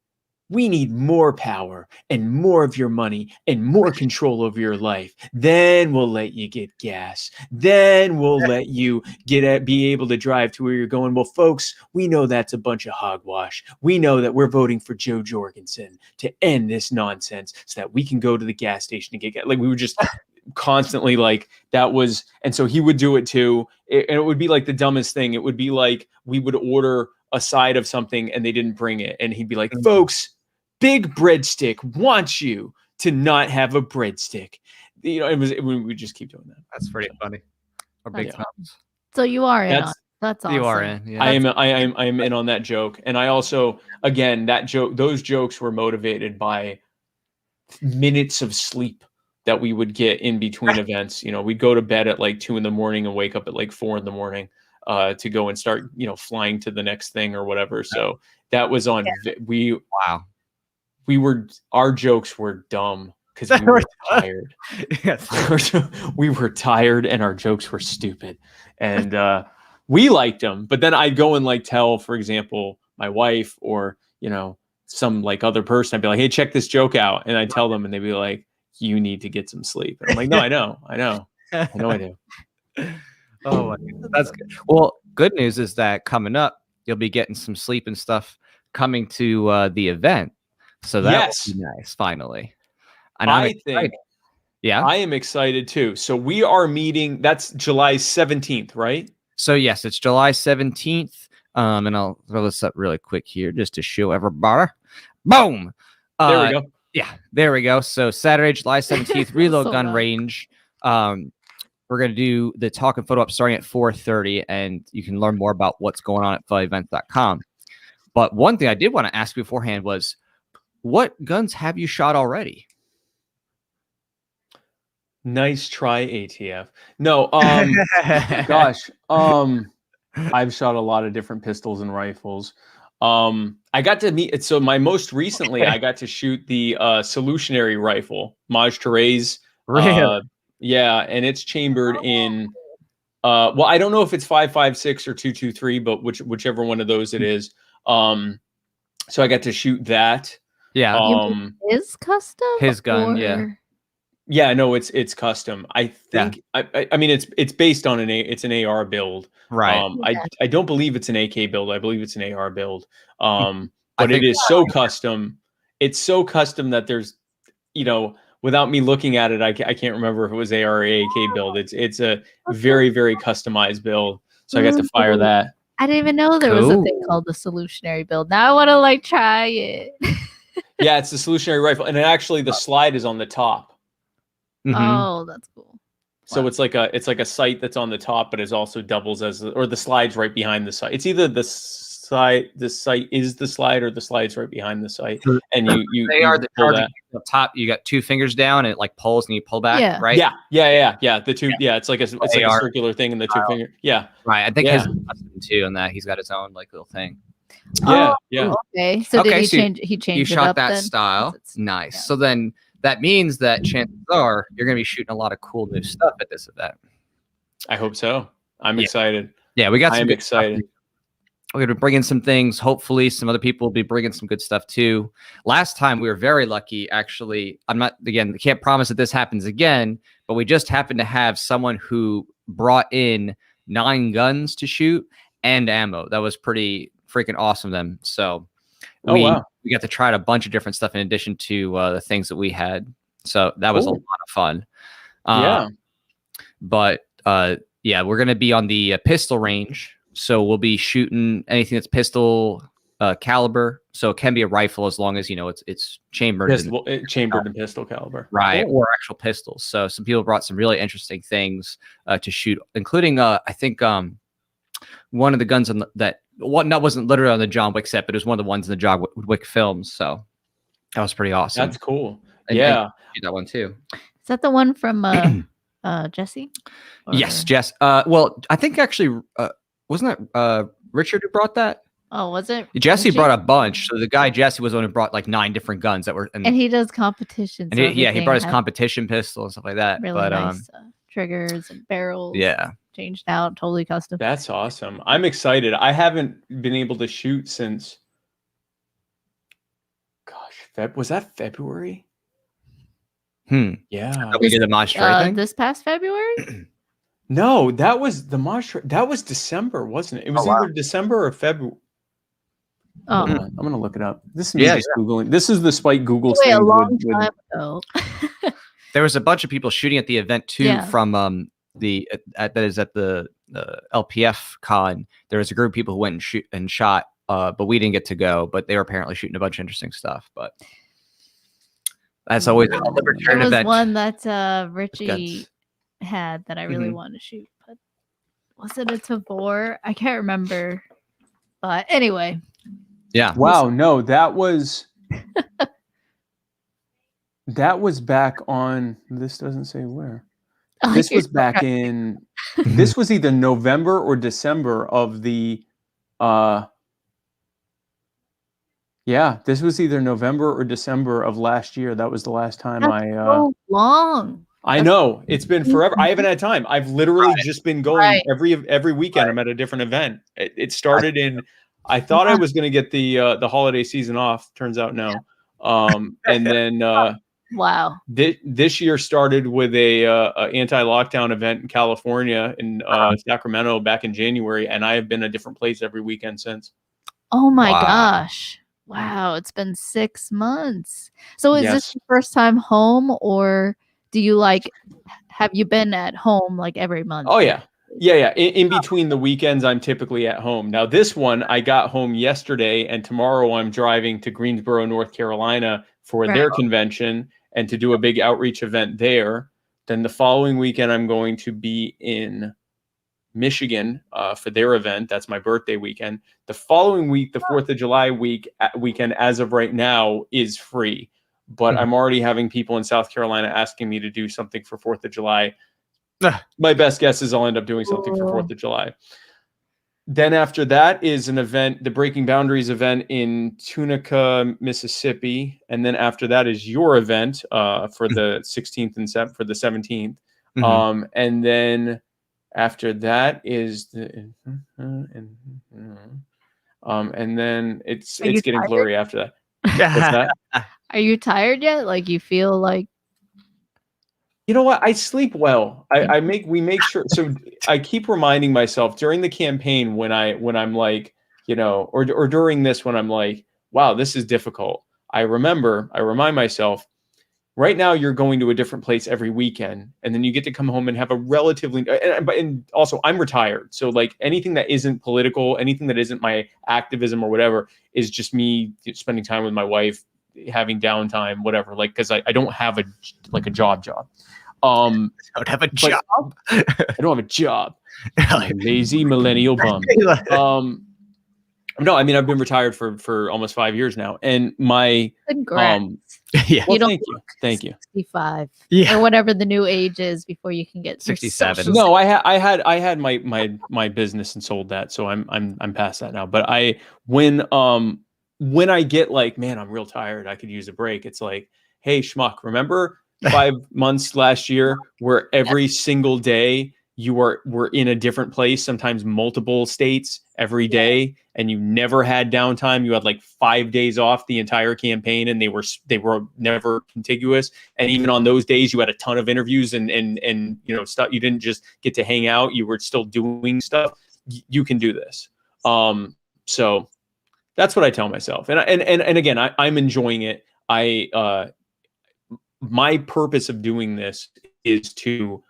we need more power and more of your money and more control over your life. Then we'll let you get gas. Then we'll let you be able to drive to where you're going. Well, folks, we know that's a bunch of hogwash. We know that we're voting for Joe Jorgensen to end this nonsense so that we can go to the gas station and get gas. Like, we were just constantly like, that was, and so he would do it too. And it would be like the dumbest thing. It would be like, we would order a side of something and they didn't bring it. And he'd be like, folks, Big Breadstick wants you to not have a breadstick. You know, we would just keep doing that. That's pretty funny. Or big thumbs. So you are in on. That's awesome. You are in. Yeah. I am in on that joke. And I also, again, those jokes were motivated by minutes of sleep that we would get in between events. You know, we'd go to bed at like 2 a.m. and wake up at like 4 a.m. To go and start, you know, flying to the next thing or whatever. So that was on. Wow. Our jokes were dumb because we were tired. We were tired and our jokes were stupid. And we liked them. But then I'd go and like tell, for example, my wife or, you know, some like other person. I'd be like, hey, check this joke out. And I'd tell them and they'd be like, you need to get some sleep. And I'm like, no, I know I do. Oh, my goodness. That's good. Well, good news is that coming up, you'll be getting some sleep and stuff coming to the event. So that's nice, finally. And I think, I am excited too. So we are meeting, that's July 17th, right? So yes, it's July 17th. And I'll throw this up really quick here just to show everybody. Boom. There we go. Yeah, there we go. So Saturday, July 17th, Reload Gun Range. We're going to do the talk and photo up starting at 4:30, and you can learn more about what's going on at funevents.com. But one thing I did want to ask beforehand was, what guns have you shot already? Nice try, ATF. No, gosh, I've shot a lot of different pistols and rifles. I got to meet. So my most recently, I got to shoot the solutionary rifle, Maj Therese. Really? Yeah, and it's chambered in. Well, I don't know if it's 5.56 or 2.23, but whichever one of those it is. So I got to shoot that. Yeah. His custom? His gun, yeah. Yeah, no, it's custom. I think I mean it's based on it's an AR build. Right. I don't believe it's an AK build. I believe it's an AR build. But it is so custom. It's so custom that there's, you know, without me looking at it, I can't remember if it was AR or AK build. It's a very, very customized build. So I got to fire that. I didn't even know there was a thing called the solutionary build. Now I want to like try it. Yeah, it's the solutionary rifle, and actually the slide is on the top. Mm-hmm. Oh, that's cool. So it's like a sight that's on the top, but it also doubles as or the slide's right behind the sight. It's either the sight is the slide or the slide's right behind the sight. And you pull that top. You got 2 fingers down, and it like pulls, and you pull back. Right. Yeah. The two. Yeah, it's like a circular thing, and the 2 finger. Yeah. Right. I think his custom too, on that he's got his own like little thing. Yeah. Okay. So did he change? He changed. You it shot up that then? style. Nice. Yeah. So then that means that chances are you're going to be shooting a lot of cool new stuff at this event. I hope so. I'm excited. Yeah, we got. I'm excited. We're going to bring in some things. Hopefully, some other people will be bringing some good stuff too. Last time we were very lucky. Actually, can't promise that this happens again, but we just happened to have someone who brought in 9 guns to shoot and ammo. That was pretty freaking awesome of them. So we got to try a bunch of different stuff in addition to the things that we had. So that was a lot of fun. But we're going to be on the pistol range. So we'll be shooting anything that's pistol caliber. So it can be a rifle as long as, you know, it's chambered. Chambered in pistol caliber. Right. Or actual pistols. So some people brought some really interesting things to shoot, including, I think, one of the guns that wasn't literally on the John Wick set, but it was one of the ones in the John Wick films. So that was pretty awesome. That's cool. And that one too. Is that the one from Jesse? Yes, Jess. Well, I think actually, wasn't that Richard who brought that? Oh, was it? Jesse Richie? brought a bunch. So the guy Jesse was the one who brought like 9 different guns that were, And he does competitions. and so he brought his everything had competition pistol and stuff like that. really But nice triggers and barrels. yeah, Changed out, totally custom. That's awesome. I'm excited. I haven't been able to shoot since, gosh, was that February? Yeah. we did the Monstray thing. This past February? No, that was the Monstray. That was December, wasn't it? It was either December or February. Oh, I'm gonna look it up. This is me just Googling. This is the Spike Google thing. a long time ago. There was a bunch of people shooting at the event too from that is at the LPF con. There was a group of people who went and shot, but we didn't get to go. But they were apparently shooting a bunch of interesting stuff. But that's always a libertarian there was event. one that Richie had that I really wanted to shoot, but was it a Tavor? I can't remember. But anyway. Yeah. Wow. No, that was back on. This doesn't say where. This was back in. This was either November or December of the. Yeah, this was either November or December of last year. That was the last time so long. I know it's been forever. I haven't had time. I've literally just been going every weekend. I'm at a different event. It started in. I thought I was going to get the holiday season off. Turns out no. And then wow. This year started with a anti-lockdown event in California in Sacramento back in January, and I have been a different place every weekend since. Oh my gosh. Wow, it's been 6 months. So is this your first time home, or do you have you been at home like every month? Oh yeah. Yeah. In between the weekends, I'm typically at home. Now this one, I got home yesterday, and tomorrow I'm driving to Greensboro, North Carolina for their convention and to do a big outreach event there. Then the following weekend, I'm going to be in Michigan for their event. That's my birthday weekend. The following week, the 4th of July weekend, as of right now, is free. But I'm already having people in South Carolina asking me to do something for 4th of July. My best guess is I'll end up doing something for 4th of July. Then after that is an event, the Breaking Boundaries event in Tunica, Mississippi. And then after that is your event for the 16th and for the 17th. And then after that is the and then it's getting blurry after that. What's that? Are you tired yet? Like you feel like? You know what? I sleep well. We make sure. So I keep reminding myself during the campaign when I'm like, or during this when I'm like, wow, this is difficult. I remind myself, right now you're going to a different place every weekend, and then you get to come home and have a relatively. And also I'm retired, so like anything that isn't political, anything that isn't my activism or whatever, is just me spending time with my wife, having downtime, whatever. Like because I don't have a job. I don't have a job. I don't have a job. Lazy millennial bum. No, I mean I've been retired for almost 5 years now, and my congrats. Well, thank you. 65, or whatever the new age is before you can get 67. No, I had my business and sold that, so I'm past that now. But when I get like, man, I'm real tired, I could use a break. It's like, hey, schmuck, remember 5 months last year where every single day you were in a different place, sometimes multiple states every day, and you never had downtime. You had like 5 days off the entire campaign, and they were never contiguous. And even on those days, you had a ton of interviews and stuff. You didn't just get to hang out; you were still doing stuff. You can do this. So that's what I tell myself. And again, I'm enjoying it. My purpose of doing this is to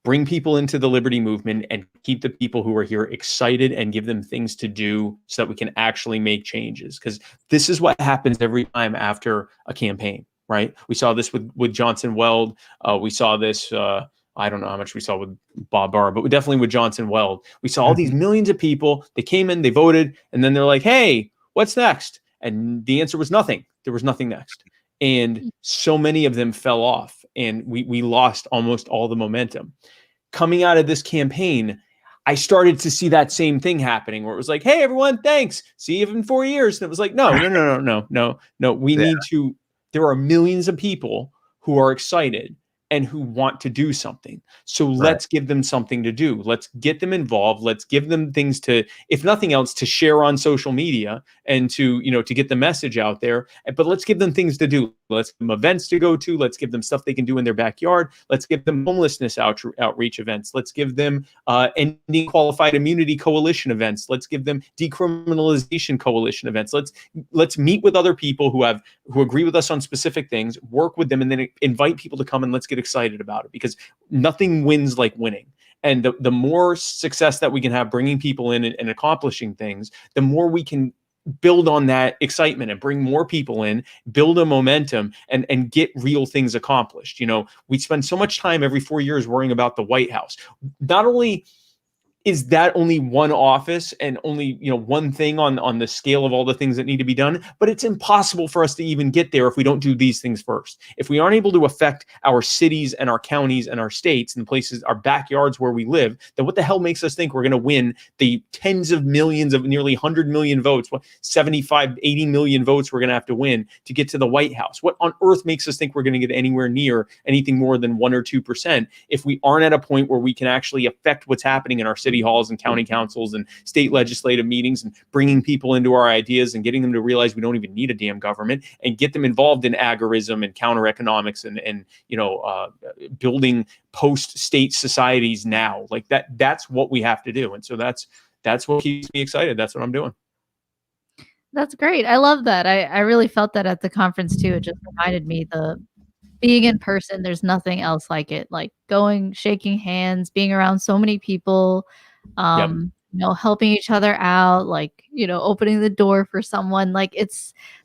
bring people into the liberty movement and keep the people who are here excited and give them things to do so that we can actually make changes. Because this is what happens every time after a campaign, right? We saw this with Johnson Weld. We saw this, I don't know how much we saw with Bob Barr, but definitely with Johnson Weld. We saw all these millions of people. They came in, they voted, and then they're like, hey, what's next? And the answer was nothing. There was nothing next. And so many of them fell off, and we lost almost all the momentum. Coming out of this campaign, I started to see that same thing happening where it was like, hey, everyone, thanks. See you in 4 years. And it was like, no. We need to, there are millions of people who are excited and who want to do something. So let's give them something to do. Let's get them involved. Let's give them things to, if nothing else, to share on social media and to, to get the message out there. But let's give them things to do. Let's give them events to go to. Let's give them stuff they can do in their backyard. Let's give them homelessness outreach events. Let's give them ending qualified immunity coalition events. Let's give them decriminalization coalition events. Let's meet with other people who agree with us on specific things, work with them, and then invite people to come and let's get excited about it, because nothing wins like winning. And the more success that we can have bringing people in and accomplishing things, the more we can build on that excitement and bring more people in, build a momentum, and get real things accomplished. We spend so much time every 4 years worrying about the White House. Not only is that only one office and only, one thing on the scale of all the things that need to be done, but it's impossible for us to even get there if we don't do these things first. If we aren't able to affect our cities and our counties and our states and places, our backyards where we live, then what the hell makes us think we're going to win the tens of millions of nearly 100 million votes, 75, 80 million votes we're going to have to win to get to the White House? What on earth makes us think we're going to get anywhere near anything more than 1 or 2% if we aren't at a point where we can actually affect what's happening in our city halls and county councils and state legislative meetings, and bringing people into our ideas and getting them to realize we don't even need a damn government, and get them involved in agorism and counter economics and building post-state societies now. Like that's what we have to do. And so that's what keeps me excited. That's what I'm doing. That's great. I love that. I really felt that at the conference too. It just reminded me being in person, there's nothing else like it. Like going, shaking hands, being around so many people, helping each other out, like, opening the door for someone. Like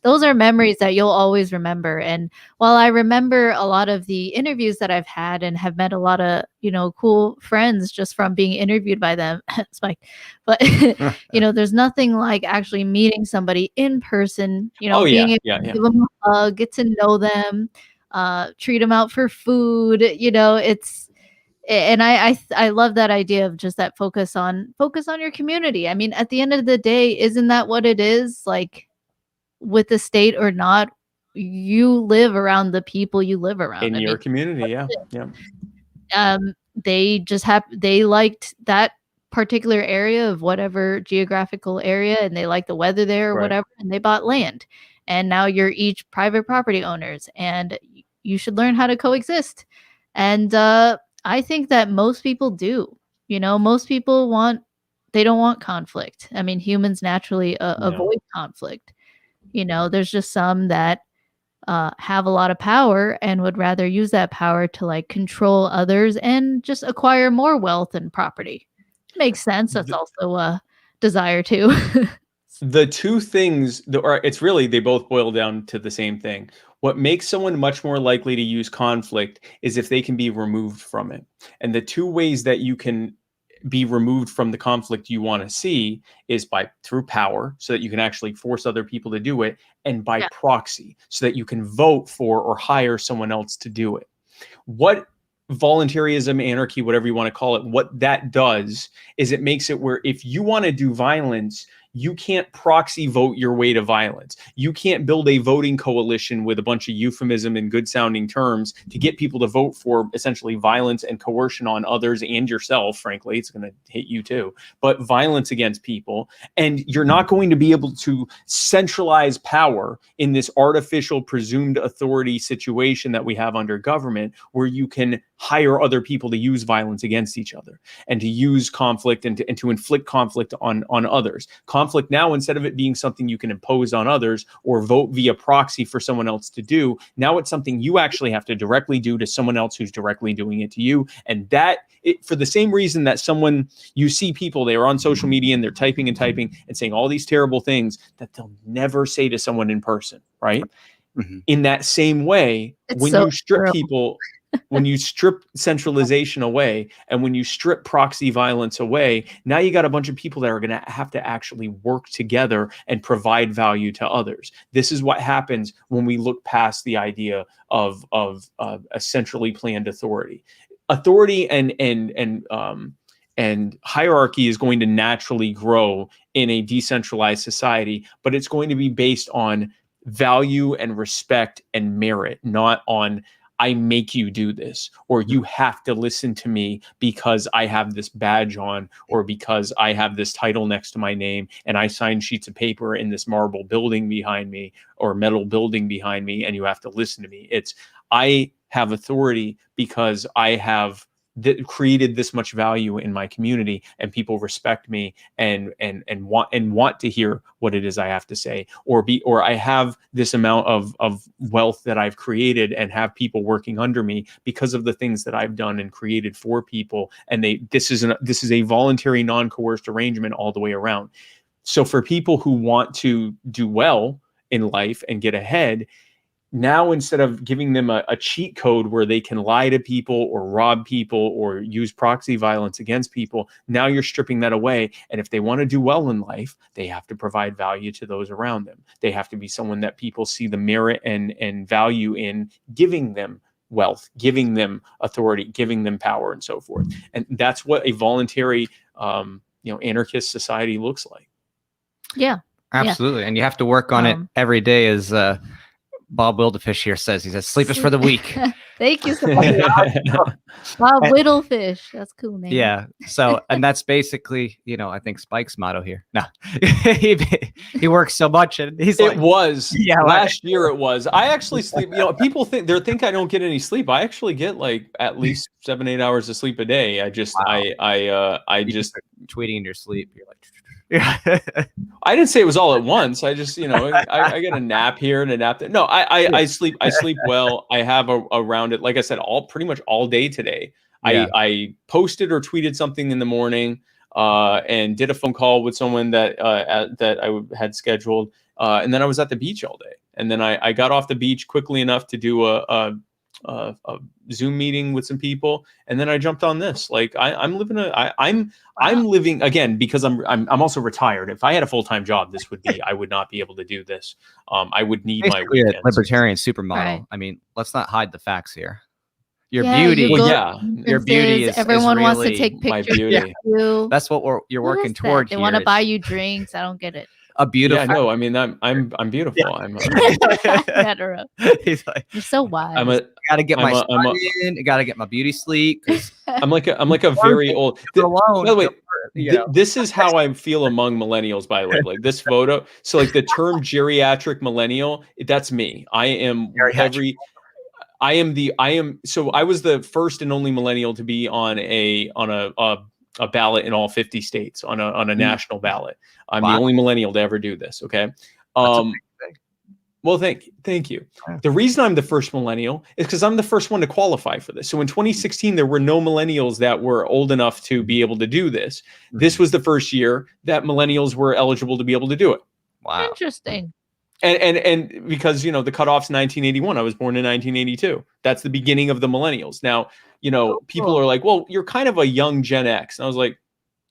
those are memories that you'll always remember. And while I remember a lot of the interviews that I've had and have met a lot of, cool friends just from being interviewed by them, Spike, but there's nothing like actually meeting somebody in person, being able to give them a hug, get to know them, treat them out for food. And I love that idea of just that focus on your community. I mean, at the end of the day, isn't that what it is? Like, with the state or not, you live around the people you live around in your community. They liked that particular area of whatever geographical area, and they liked the weather there or whatever, and they bought land. And now you're each private property owners, and you should learn how to coexist. And I think that most people do. Most people they don't want conflict. I mean, humans naturally avoid conflict. There's just some that have a lot of power and would rather use that power to like control others and just acquire more wealth and property. Makes sense. That's also a desire too. The two things it's really, they both boil down to the same thing. What makes someone much more likely to use conflict is if they can be removed from it. And the two ways that you can be removed from the conflict you want to see is through power, so that you can actually force other people to do it, and by proxy, so that you can vote for or hire someone else to do it. What voluntarism, anarchy, whatever you want to call it, what that does is it makes it where if you want to do violence, you can't proxy vote your way to violence. You can't build a voting coalition with a bunch of euphemism and good sounding terms to get people to vote for essentially violence and coercion on others and yourself. Frankly, it's going to hit you too, but violence against people. And you're not going to be able to centralize power in this artificial presumed authority situation that we have under government, where you can hire other people to use violence against each other and to use conflict and to inflict conflict on others. Conflict now, instead of it being something you can impose on others or vote via proxy for someone else to do, now it's something you actually have to directly do to someone else who's directly doing it to you. And for the same reason that you see people, they are on social media and they're typing and saying all these terrible things that they'll never say to someone in person, right? Mm-hmm. In that same way, you strip people, when you strip centralization away and when you strip proxy violence away, now you got a bunch of people that are going to have to actually work together and provide value to others. This is what happens when we look past the idea of a centrally planned authority. Authority and and hierarchy is going to naturally grow in a decentralized society, but it's going to be based on value and respect and merit, not on I make you do this, or you have to listen to me because I have this badge on, or because I have this title next to my name and I sign sheets of paper in this marble building behind me or metal building behind me, and you have to listen to me. It's I have authority because I have created this much value in my community, and people respect me and want to hear what it is I have to say, or I have this amount of wealth that I've created and have people working under me because of the things that I've done and created for people. And this is a voluntary, non-coerced arrangement all the way around. So for people who want to do well in life and get ahead, now, instead of giving them a cheat code where they can lie to people or rob people or use proxy violence against people, now you're stripping that away. And if they want to do well in life, they have to provide value to those around them. They have to be someone that people see the merit and value in, giving them wealth, giving them authority, giving them power, and so forth. And that's what a voluntary, anarchist society looks like. Yeah, absolutely. And you have to work on it every day, as Bob Wildefish here says. He says, sleep is for the weak. Thank you so much. Bob Whittlefish. That's a cool name. Yeah. So, and that's basically, I think Spike's motto here. No, he works so much, and he's last year it was. I actually sleep. People think I don't get any sleep. I actually get like at least 7-8 hours of sleep a day. I just, I just tweeting in your sleep. You're like, I didn't say it was all at once. I just, I get a nap here and a nap there. No, I sleep well. I have around it, like I said, pretty much all day today. Yeah. I posted or tweeted something in the morning, and did a phone call with someone that I had scheduled, and then I was at the beach all day. And then I got off the beach quickly enough to do a Zoom meeting with some people, and then I jumped on this. Like I'm living again, because I'm also retired. If I had a full-time job, I would not be able to do this. I would need my weekends. Libertarian supermodel. Right. I mean, let's not hide the facts here. Your beauty, your beauty is everyone is wants really to take pictures my beauty. of you. That's what you're working toward. They want to buy you drinks. I don't get it. A beautiful. Yeah, no, I mean, I'm beautiful. Yeah. He's like, you're so wise. I gotta get my sun in. I gotta get my beauty sleep. I'm like a very old. By the way, this is how I feel among millennials. By the way, like this photo. So like the term geriatric millennial, that's me. I am every. So I was the first and only millennial to be on a ballot in all 50 states on a national ballot. I'm the only millennial to ever do this. Okay. Well, thank you. The reason I'm the first millennial is because I'm the first one to qualify for this. So in 2016, there were no millennials that were old enough to be able to do this. This was the first year that millennials were eligible to be able to do it. Wow. Interesting. And because, the cutoff's 1981, I was born in 1982. That's the beginning of the millennials. Now, people are like, well, you're kind of a young Gen X. And I was like,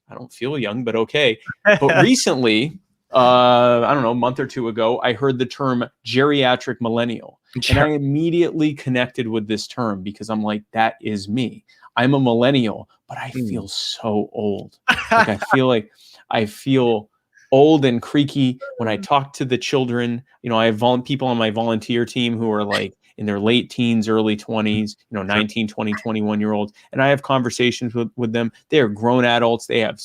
I don't feel young, but okay. But recently, I don't know, a month or two ago, I heard the term geriatric millennial. And I immediately connected with this term because I'm like, that is me. I'm a millennial, but I feel so old. Like I feel old and creaky when I talk to the children. I have people on my volunteer team who are like in their late teens, early 20s, 19, 20, 21-year-olds. And I have conversations with them. They are grown adults. They have,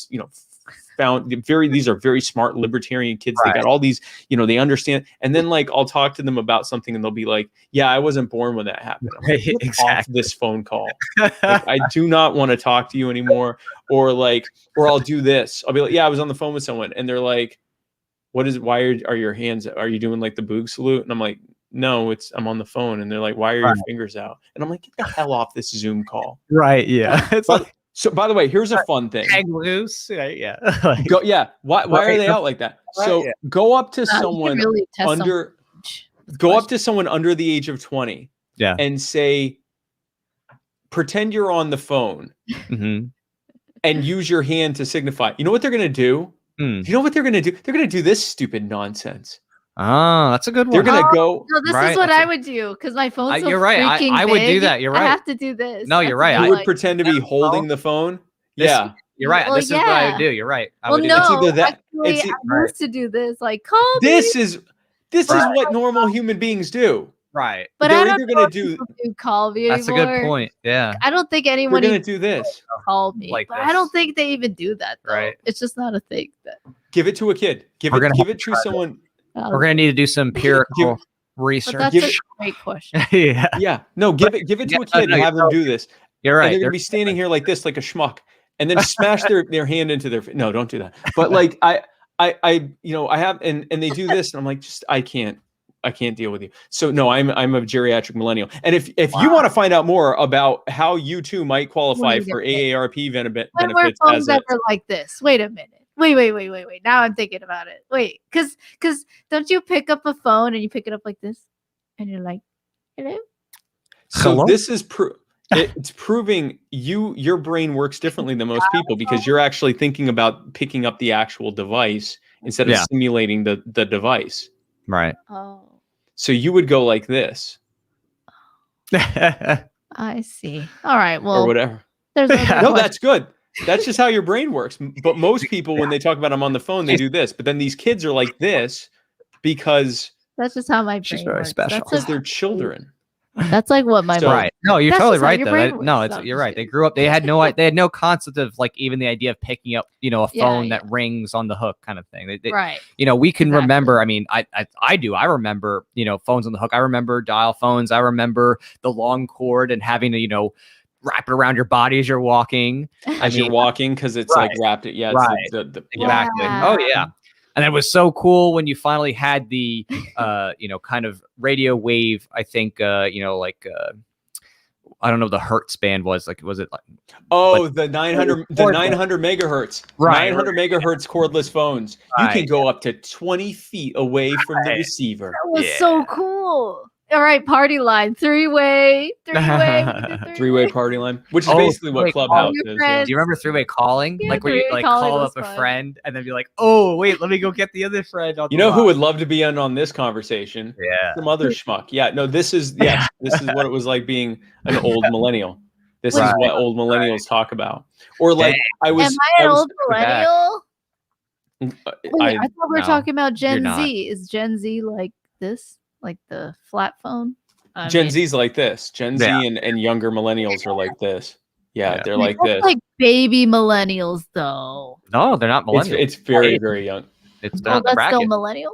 these are very smart libertarian kids. Right. They got all these, they understand. And then like, I'll talk to them about something and they'll be like, yeah, I wasn't born when that happened. I'm like, exactly. Off this phone call. Like, I do not want to talk to you anymore. Or I'll do this. I'll be like, yeah, I was on the phone with someone. And they're like, why are your hands, are you doing like the boog salute? And I'm like, no, I'm on the phone. And they're like, why are your fingers out? And I'm like, get the hell off this Zoom call. Right. Yeah. It's like, so by the way, here's a fun thing. Hang loose. Yeah. Why are they out like that? So go up to someone up to someone under the age of 20 and say, pretend you're on the phone and use your hand to signify. You know what they're going to do? You know what they're going to do? They're going to do this stupid nonsense. Oh, that's a good one. They're going to go. No, this is what I would do because my phone's so you're right. freaking I would do that. You're right. I have to do this. No, you're right. You would pretend to be holding the phone. Yeah. You're right. Well, This is what I would do. You're right. I Well, would do no, this. It's either that- actually, it's e- I used to do this. Like, call me. This is Right. what normal human beings do. Right. But they're I don't either know gonna if do- people do call me That's a anymore. good point. Yeah. I don't think They're anyone gonna even do this. called me. Like But I don't this. think they even do that. Though. Right. It's just not a thing. That Give it to a kid. Give We're it gonna have to someone. We're gonna need to do some empirical But research. that's Give a it- great question. Yeah. Yeah. No, give it to a Yeah, kid no, and have you're them do this. You're And right. they're gonna be standing here like this, like a schmuck, and then smash their hand into their. No, don't do that. But like I have, and they do this, and I'm like, I can't deal with you. So no, I'm a geriatric millennial. And if you want to find out more about how you too might qualify for AARP benefits When were as phones a, ever like this? Wait a minute. Wait. Now I'm thinking about it. Wait, because don't you pick up a phone and you pick it up like this, and you're like, hello? so Hello? this is it's proving your brain works differently than most people because you're actually thinking about picking up the actual device instead of Yeah. simulating the device. Right. Oh, So you would go like this I see. All right. or Well, whatever. there's other No, questions. that's good. That's just how your brain works. But most people, when they talk about them on the phone, they do this. But then these kids are like this because That's just how my brain She's very works. special. That's they're children. That's like what my So- brain. Right. No, you're That's totally just how right your though. brain That- no, works. it's No, I'm you're just right. They kidding. grew up. They had no concept of like even the idea of picking up, a Yeah, phone yeah. that rings on the hook kind of thing. They, Right. we can Exactly. remember. I mean, I do. I remember, phones on the hook. I remember dial phones. I remember the long cord and having to, wrap it around your body as you're walking. As you're walking, because it's like wrapped it. Yeah, it's Right. yeah. Exactly. Yeah. Oh yeah. And it was so cool when you finally had the, kind of radio wave. I think, I don't know what the hertz band was. Like, was it like? Oh, the 900 megahertz. Right. 900 megahertz cordless phones. You can Right. go up to 20 feet away from the receiver. That was so cool. All right, party line, three-way. Three-way party line, which is Oh, basically what three-way Clubhouse calling is. your Yeah. friends. Do you remember three-way calling? Yeah, Like where you three-way like calling call was up a fun. friend and then be like, oh wait, let me go get the other friend. On You the know who line." would love to be in on this conversation? Yeah. Some other schmuck. Yeah, no, this is what it was like being an old millennial. This is Right. what old millennials talk about. Or like I was. Am I an was- old millennial? Wait, I thought we were no, talking about Gen not. Z. Is Gen Z like this? Like the flat phone? I Gen mean, Z's like this. Gen Z Yeah. and younger millennials are like this. Yeah, Yeah. they're like that's this. like baby millennials, though. No, they're not millennials. It's very, very young. It's Oh, not in the that's bracket. still millennial.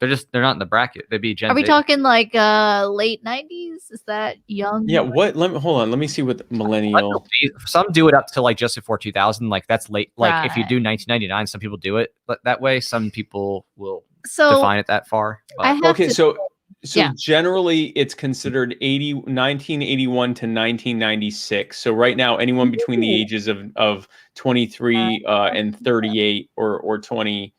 They're not in the bracket. They'd be Gen Are we Z. talking like late 90s? Is that young? Yeah, what? Hold on. Let me see what millennial. Some do it up to like just before 2000. Like that's late. Like if you Right. do 1999, some people do it that way. Some people will So define it that far. But- I have Okay, to. so Yeah. generally it's considered 1981 to 1996. So right now, anyone between the ages of 23 and 38 or 20.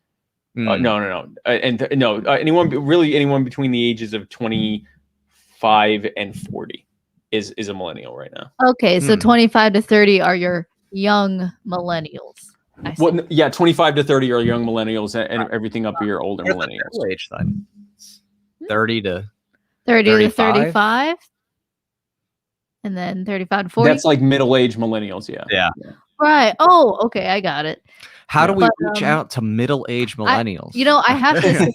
Mm. No. Anyone between the ages of 25 and 40 is a millennial right now. Okay, so Hmm. 25 to 30 are your young millennials. I see. Well, yeah, 25 to 30 are young millennials, and everything up here are older What's the millennials. middle age then? 30 to 30 to 35? 35. And then 35 to 40. That's like middle-aged millennials. Yeah. Right. Oh, okay. I got it. how do we But, reach out to middle-aged millennials? I have to.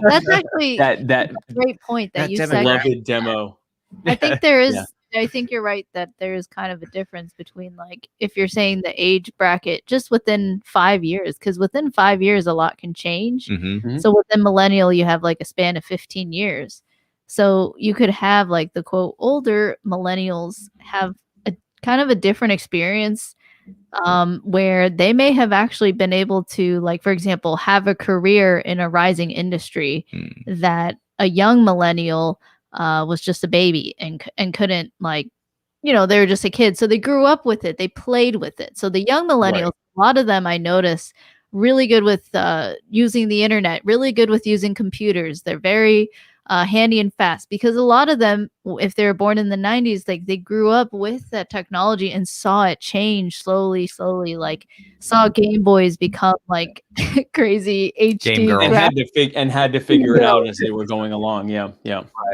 That's actually that a great point that that you demographic- said. beloved demo. I think there is. Yeah. I think you're right that there is kind of a difference between like if you're saying the age bracket just within 5 years, because within 5 years a lot can change. Mhm. So within millennial, you have like a span of 15 years. So you could have like the quote older millennials have a kind of a different experience where they may have actually been able to, like, for example, have a career in a rising industry Mm. that a young millennial was just a baby and couldn't, like, they were just a kid. So they grew up with it. They played with it. So the young millennials, a lot of them I notice really good with using the internet, really good with using computers. They're very handy and fast because a lot of them, if they were born in the 90s, like they grew up with that technology and saw it change slowly, like saw Game Boys become like crazy HD Game Girl. And graphics. had to figure it out as they were going along. Yeah.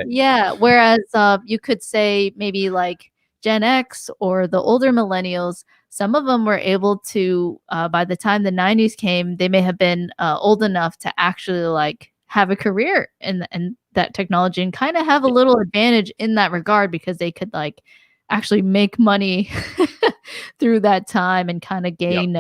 Yeah. Whereas you could say maybe like Gen X or the older millennials, some of them were able to, by the time the 90s came, they may have been old enough to actually like have a career in that technology and kind of have a little advantage in that regard because they could like actually make money through that time and kind of gain,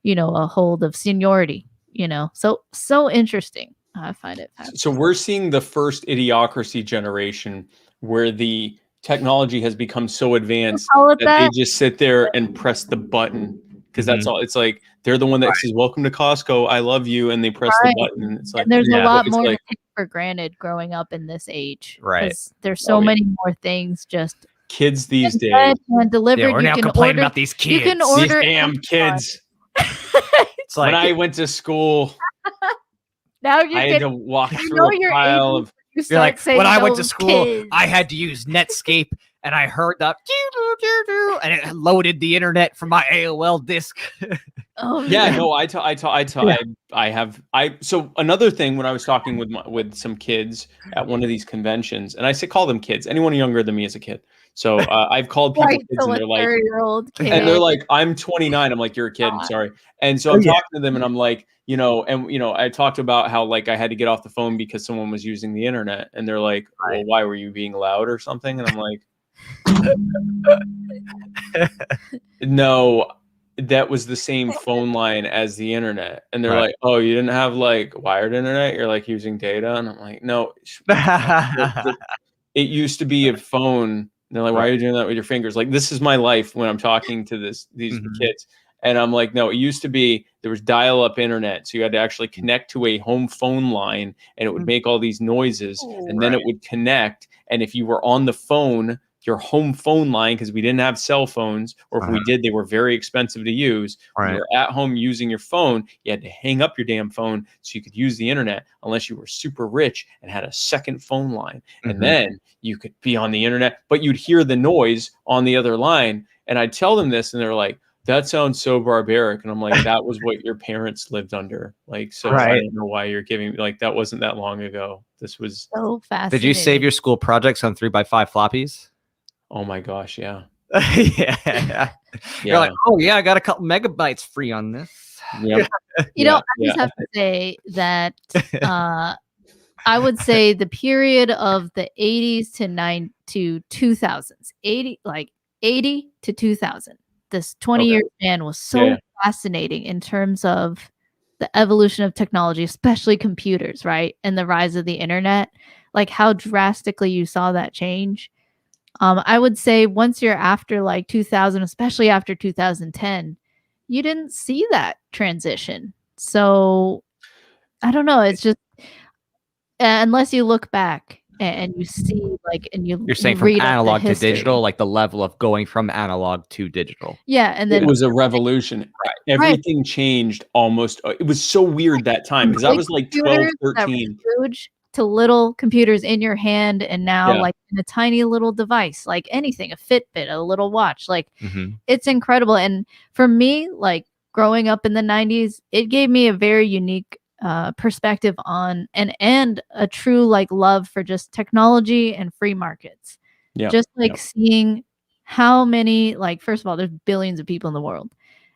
you know, a hold of seniority, you know. So interesting. I find it fascinating. So we're seeing the first idiocracy generation where the technology has become so advanced that they just sit there and press the button because that's all. It's like they're the one that says, "Welcome to Costco, I love you," and they press the button. And it's like, and there's a lot more to take for granted growing up in this age, right? Because there's so many more things just kids these days. And delivered. We're now complaining about these kids. You can order these damn kids. It's like when I went to school, now you I had to walk through a pile of. You're like, when I went to school, I had to use Netscape, and I heard that, and it loaded the internet from my AOL disk. So another thing when I was talking with some kids at one of these conventions, and I call them kids. Anyone younger than me is a kid. So I've called people kids, and they're like, and they're like, I'm 29. I'm like, you're a kid. I'm sorry. And so I'm talking to them, and I'm like, you know, and you know, I talked about how like I had to get off the phone because someone was using the internet, and they're like, well, why were you being loud or something? And I'm like, no, that was the same phone line as the internet. And they're like, oh, you didn't have like wired internet? You're like using data? And I'm like, no, it used to be a phone. And they're like, why are you doing that with your fingers? Like, this is my life when I'm talking to these kids. And I'm like, no, it used to be there was dial-up internet. So you had to actually connect to a home phone line and it would make all these noises and then it would connect. And if you were on the phone, your home phone line, because we didn't have cell phones, or if we did, they were very expensive to use. When you were at home using your phone, you had to hang up your damn phone so you could use the internet unless you were super rich and had a second phone line. And then you could be on the internet, but you'd hear the noise on the other line. And I'd tell them this and they're like, that sounds so barbaric. And I'm like, that was what your parents lived under. Like, so I don't know why you're giving, like, that wasn't that long ago. This was so fascinating. Did you save your school projects on 3x5 floppies? Oh my gosh, yeah. You're like, oh yeah, I got a couple megabytes free on this. Yep. You know, I just have to say that I would say the period of the 80s to 2000s, 80 to 2000. This 20-year span was so fascinating in terms of the evolution of technology, especially computers, right? And the rise of the internet, like how drastically you saw that change. I would say once you're after like 2000, especially after 2010, you didn't see that transition. So I don't know. It's just, unless you look back and you see like, and you're saying from analog to digital, like the level of going from analog to digital. Yeah. And then it was a revolution. Everything changed almost. It was so weird that time because I was like 12, 13. Huge to little computers in your hand, and now like in a tiny little device, like anything, a Fitbit, a little watch, like it's incredible. And for me, like growing up in the 90s, it gave me a very unique perspective on and a true like love for just technology and free markets. Just like seeing how many, like, first of all, there's billions of people in the world,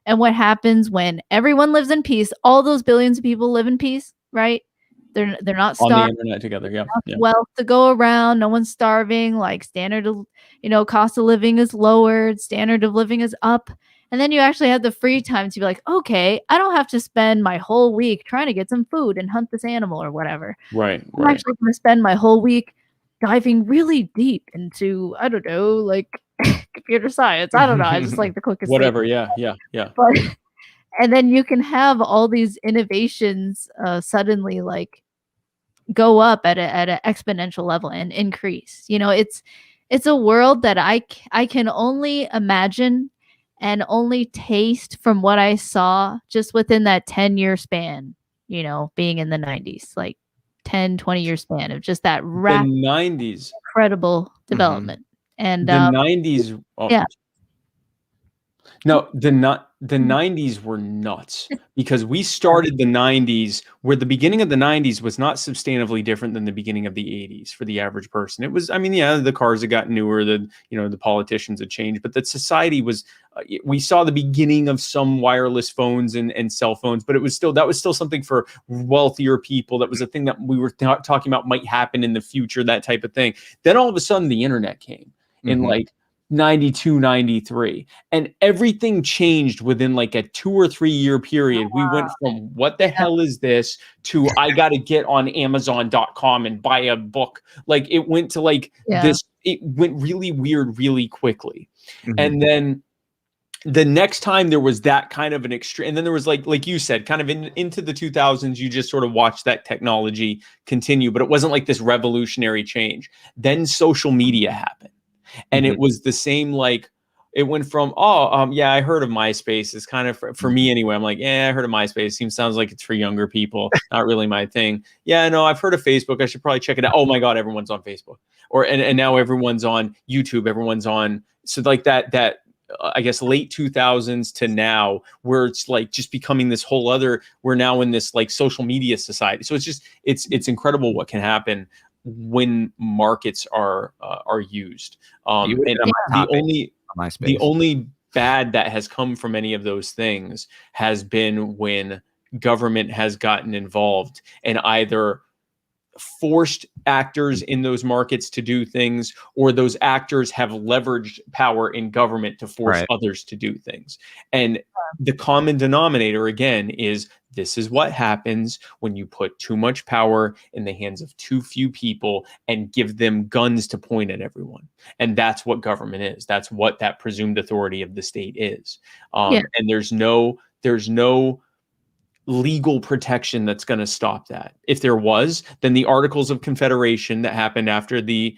and what happens when everyone lives in peace. All those billions of people live in peace, right? They're not starving on the internet together. Wealth to go around. No one's starving. Like standard of, cost of living is lowered. Standard of living is up. And then you actually have the free time to be like, okay, I don't have to spend my whole week trying to get some food and hunt this animal or whatever. I'm actually going to spend my whole week diving really deep into, I don't know, like computer science. I don't know. I just like the quickest. Whatever. Thing. Yeah. But, and then you can have all these innovations suddenly like go up at an exponential level and increase. It's a world that I can only imagine and only taste from what I saw just within that 10-year span, being in the 90s, like 10, 20-year span of just that rapid, 90s, incredible development. And the 90s. Oh. Yeah. No, the 90s were nuts because we started the 90s where the beginning of the 90s was not substantively different than the beginning of the 80s for the average person. It was, I mean, yeah, the cars had gotten newer, the politicians had changed, but that society was, we saw the beginning of some wireless phones and cell phones, but that was still something for wealthier people. That was a thing that we were talking about might happen in the future, that type of thing. Then all of a sudden the internet came in like 92, 93, and everything changed within like a 2 or 3 year period. We went from what the hell is this to I got to get on Amazon.com and buy a book. Like it went to like this, it went really weird really quickly. And then the next time there was that kind of an extreme, and then there was like you said, kind of into the 2000s, you just sort of watched that technology continue, but it wasn't like this revolutionary change. Then social media happened. And it was the same, like it went from, yeah, I heard of MySpace. It's kind of for me anyway. I'm like, yeah, I heard of MySpace. Sounds like it's for younger people. Not really my thing. Yeah, no, I've heard of Facebook. I should probably check it out. Oh my God, everyone's on Facebook. And now everyone's on YouTube. Everyone's on. So like that I guess late 2000s to now, where it's like just becoming this whole other, we're now in this like social media society. So it's just, it's incredible what can happen when markets are used. And the only bad that has come from any of those things has been when government has gotten involved and either forced actors in those markets to do things, or those actors have leveraged power in government to force others to do things. And the common denominator, again, is this is what happens when you put too much power in the hands of too few people and give them guns to point at everyone. And that's what government is. That's what that presumed authority of the state is. And there's no legal protection that's going to stop that. If there was, then the Articles of Confederation that happened after the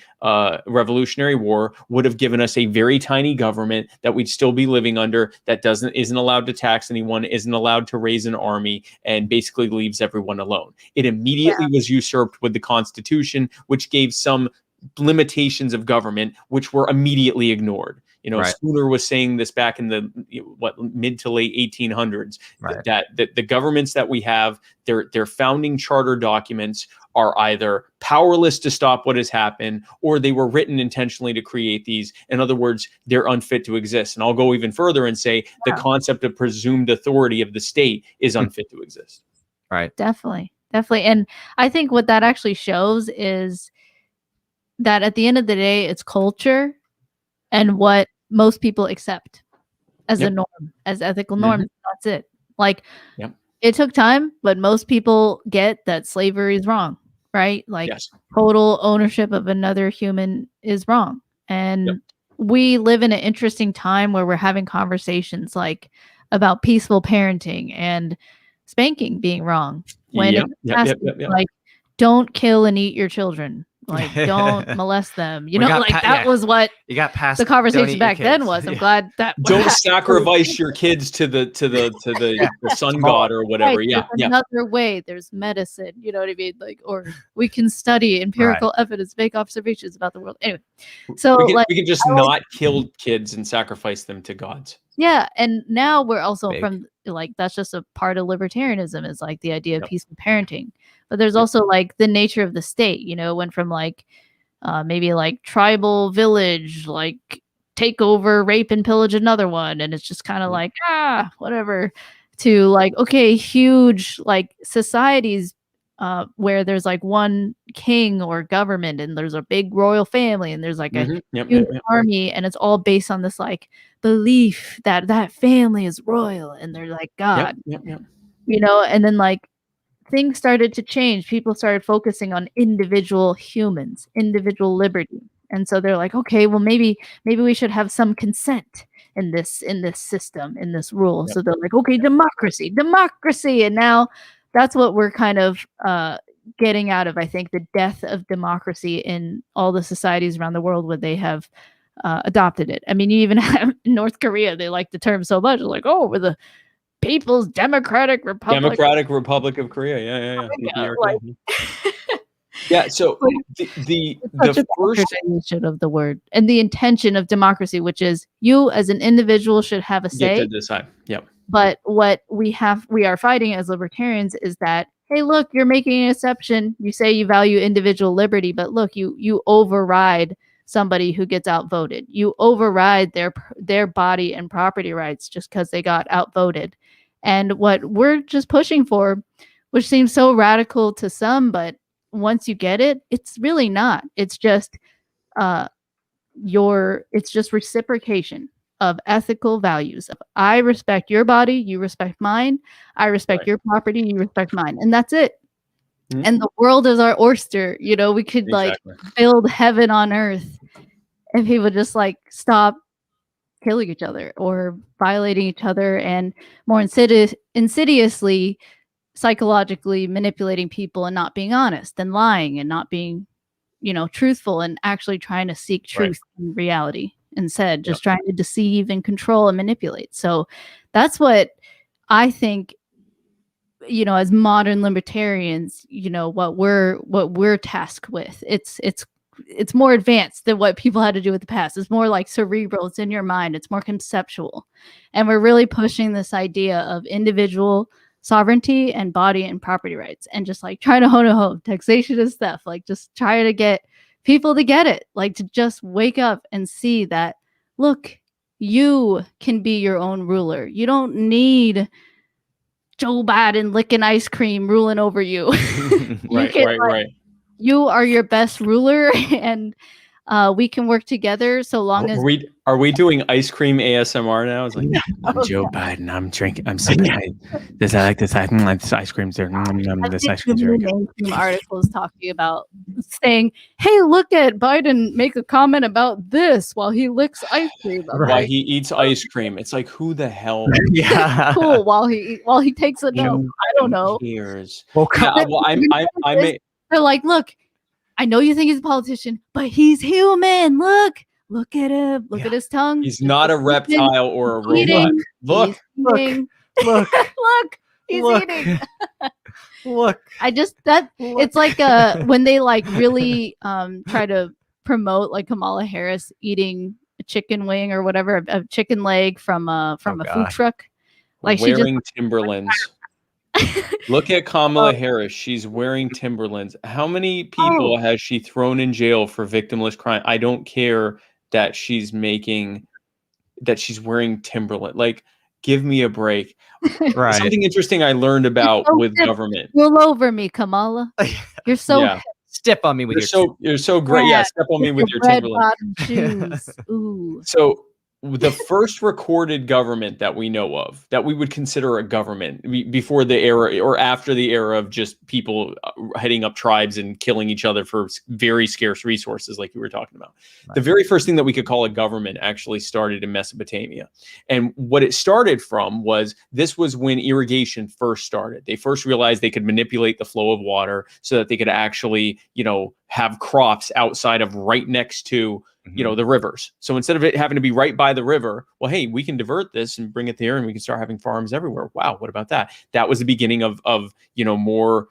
Revolutionary War would have given us a very tiny government that we'd still be living under, that isn't allowed to tax anyone, isn't allowed to raise an army, and basically leaves everyone alone. It immediately was usurped with the Constitution, which gave some limitations of government, which were immediately ignored. Spooner was saying this back in the mid to late 1800s, that the governments that we have, their founding charter documents are either powerless to stop what has happened, or they were written intentionally to create these. In other words, they're unfit to exist. And I'll go even further and say the concept of presumed authority of the state is unfit to exist. Right. Definitely. And I think what that actually shows is that at the end of the day, it's culture and what most people accept as a norm, as ethical norms. That's it. Like, it took time, but most people get that slavery is wrong, right? Like, total ownership of another human is wrong. And we live in an interesting time where we're having conversations like about peaceful parenting and spanking being wrong. When like, don't kill and eat your children. Like, don't molest them. That was what you got past the conversation back then was. I'm glad that don't sacrifice your kids to the sun god or whatever. There's another way. There's medicine. You know what I mean? Like, or we can study empirical evidence, make observations about the world. Anyway, so we can just not kill kids and sacrifice them to gods. Yeah, and now we're also from like, that's just a part of libertarianism, is like the idea of peaceful parenting. But there's also like the nature of the state, went from like maybe like tribal village, like take over, rape and pillage another one. And it's just kind of like, whatever, to like, okay, huge like societies where there's like one king or government, and there's a big royal family, and there's like a huge army, and it's all based on this like belief that that family is royal and they're like God, and then like things started to change. People started focusing on individual humans, individual liberty. And so they're like, okay, well, maybe we should have some consent in this system, in this rule. So they're like, okay, democracy. And now that's what we're kind of getting out of, I think, the death of democracy in all the societies around the world where they have adopted it. I mean, you even have North Korea, they like the term so much, like, oh, we're the People's Democratic Republic. Democratic Republic of Korea. Yeah. Like, Yeah. So the Such a first definition of the word and the intention of democracy, which is you as an individual should have a get say. to decide. Yep. But what we are fighting as libertarians is that, hey, look, you're making an exception. You say you value individual liberty, but look, you override somebody who gets outvoted. You override their body and property rights just because they got outvoted. And what we're just pushing for, which seems so radical to some, but once you get it, it's really not. It's just it's just reciprocation of ethical values. Of I respect your body, you respect mine. I respect your property, you respect mine, and that's it. Mm-hmm. And the world is our oyster. You know, we could build heaven on earth if people just stop killing each other or violating each other and more insidiously psychologically manipulating people and not being honest and lying and not being truthful and actually trying to seek truth in reality instead, just trying to deceive and control and manipulate. So that's what I think, as modern libertarians, what we're tasked with. It's more advanced than what people had to do with the past. It's more like cerebral. It's in your mind. It's more conceptual. And we're really pushing this idea of individual sovereignty and body and property rights, and just trying to hone it home. Taxation is theft. Just try to get people to get it, to just wake up and see that, look, you can be your own ruler. You don't need Joe Biden licking ice cream ruling over you. Right. You are your best ruler, and we can work together so long as are we doing ice cream ASMR now? It's I'm Joe Biden. I'm sipping this. I like this. This ice cream's there. This ice cream's very good. Articles talking about saying, "Hey, look at Biden make a comment about this while he licks ice cream." While he eats ice cream, it's who the hell? Yeah, cool. While he takes a note, I don't know. Cares. Well, they're like, look, I know you think he's a politician, but he's human. Look at him. Look at his tongue. He's not a reptile or a robot. Look. He's eating. Look. It's like when they really try to promote Kamala Harris eating a chicken wing or whatever, a chicken leg from a food truck. Wearing Timberlands. Look at Kamala Harris. She's wearing Timberlands. How many people has she thrown in jail for victimless crime? I don't care that she's wearing Timberland. Give me a break. Right. Something interesting I learned about with government. Roll over me, Kamala. You're so step on me with you're so great. Yeah, step on me with your Timberland shoes. Ooh. So the first recorded government that we know of, that we would consider a government before the era or after the era of just people heading up tribes and killing each other for very scarce resources, like you were talking about. Right. The very first thing that we could call a government actually started in Mesopotamia. And what it started from this was when irrigation first started. They first realized they could manipulate the flow of water so that they could actually, have crops outside of right next to the rivers. So instead of it having to be right by the river, well, hey, we can divert this and bring it there and we can start having farms everywhere. Wow. What about that? That was the beginning of more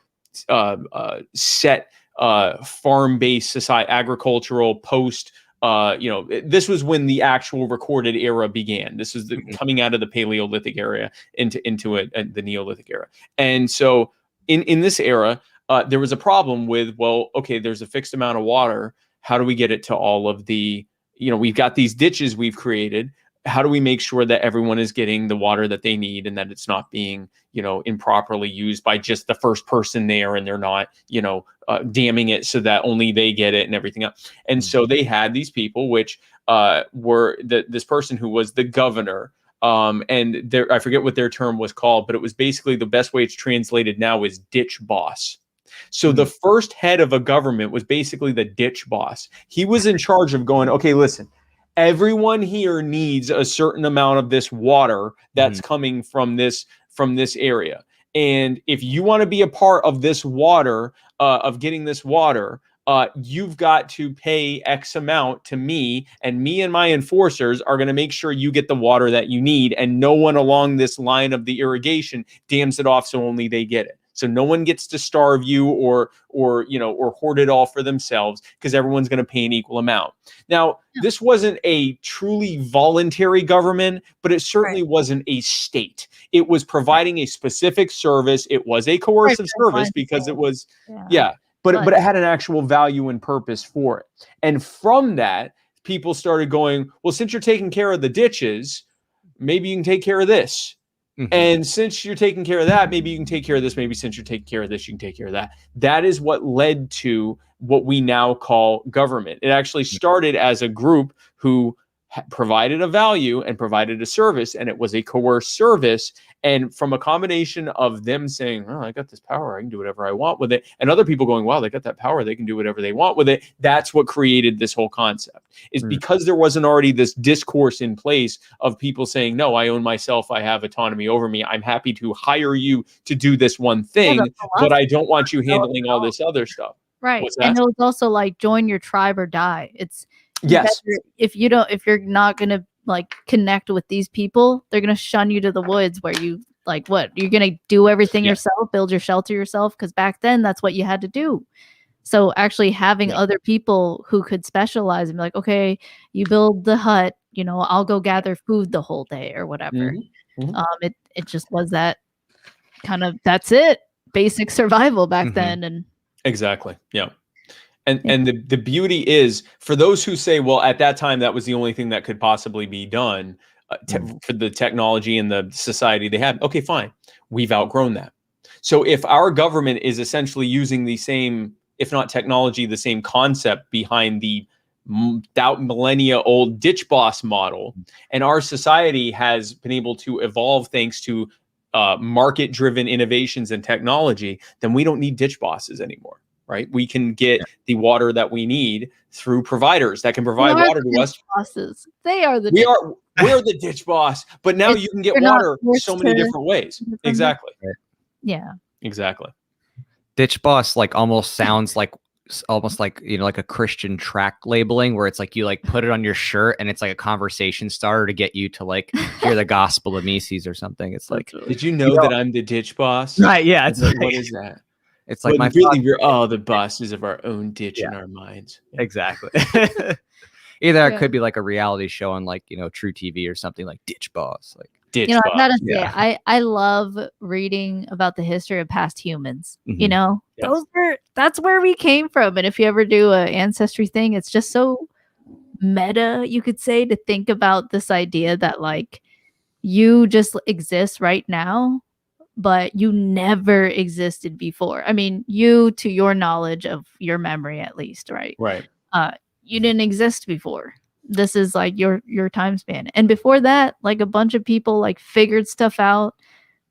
set farm-based society, agricultural post, this was when the actual recorded era began. This is the coming out of the Paleolithic era into the Neolithic era. And so in this era, there was a problem with, there's a fixed amount of water. How do we get it to all of the, we've got these ditches we've created. How do we make sure that everyone is getting the water that they need and that it's not being, improperly used by just the first person there and they're not, damming it so that only they get it and everything else. And so they had these people, which were this person who was the governor. And I forget what their term was called, but it was basically the best way it's translated now is ditch boss. So the first head of a government was basically the ditch boss. He was in charge of going, okay, listen, everyone here needs a certain amount of this water that's coming from this area. And if you want to be a part of this water, of getting this water, you've got to pay X amount to me, and me and my enforcers are going to make sure you get the water that you need, and no one along this line of the irrigation dams it off so only they get it. So no one gets to starve you or hoard it all for themselves, because everyone's going to pay an equal amount. Now, this wasn't a truly voluntary government, but it certainly wasn't a state. It was providing a specific service. It was a coercive service because it was, but it had an actual value and purpose for it. And from that, people started going, well, since you're taking care of the ditches, maybe you can take care of this. Mm-hmm. And since you're taking care of that, maybe you can take care of this. Maybe since you're taking care of this, you can take care of that. That is what led to what we now call government. It actually started as a group who provided a value and provided a service, and it was a coerced service. And from a combination of them saying, oh, I got this power, I can do whatever I want with it, and other people going, wow, they got that power, they can do whatever they want with it, that's what created this whole concept. Is because there wasn't already this discourse in place of people saying, no, I own myself, I have autonomy over me, I'm happy to hire you to do this one thing, but I don't want you handling all this other stuff. Right. And it was also like, join your tribe or die. It's if you're not gonna like connect with these people, they're gonna shun you to the woods where you you're gonna do everything yourself, build your shelter yourself, because back then that's what you had to do. So actually having other people who could specialize and be like, okay, you build the hut, I'll go gather food the whole day or whatever. It just was that kind of, that's it, basic survival back then. And exactly. Yeah. And the beauty is, for those who say, well, at that time, that was the only thing that could possibly be done for the technology and the society they had. Okay, fine. We've outgrown that. So if our government is essentially using the same, if not technology, the same concept behind the millennia old ditch boss model, and our society has been able to evolve thanks to market-driven innovations and technology, then we don't need ditch bosses anymore. Right, we can get the water that we need through providers that can provide water to us. Bosses. They are the. We're the ditch boss, but now you can get water so many different ways. Exactly. Yeah. Exactly. Ditch boss almost sounds like like a Christian track labeling, where it's like you put it on your shirt and it's like a conversation starter to get you to hear the gospel of Mises or something. It's like, did you know that I'm the ditch boss? Right. Yeah. It's what is that? It's like we're the bosses of our own ditch in our minds. Yeah. Exactly. Either it could be like a reality show on True TV or something like Ditch Boss. Ditch Boss. I gotta say, I love reading about the history of past humans. That's where we came from. And if you ever do an ancestry thing, it's just so meta, you could say, to think about this idea that you just exist right now, but you never existed before. I mean, you, to your knowledge of your memory, at least, right? Right. You didn't exist before. This is your time span. And before that, a bunch of people figured stuff out,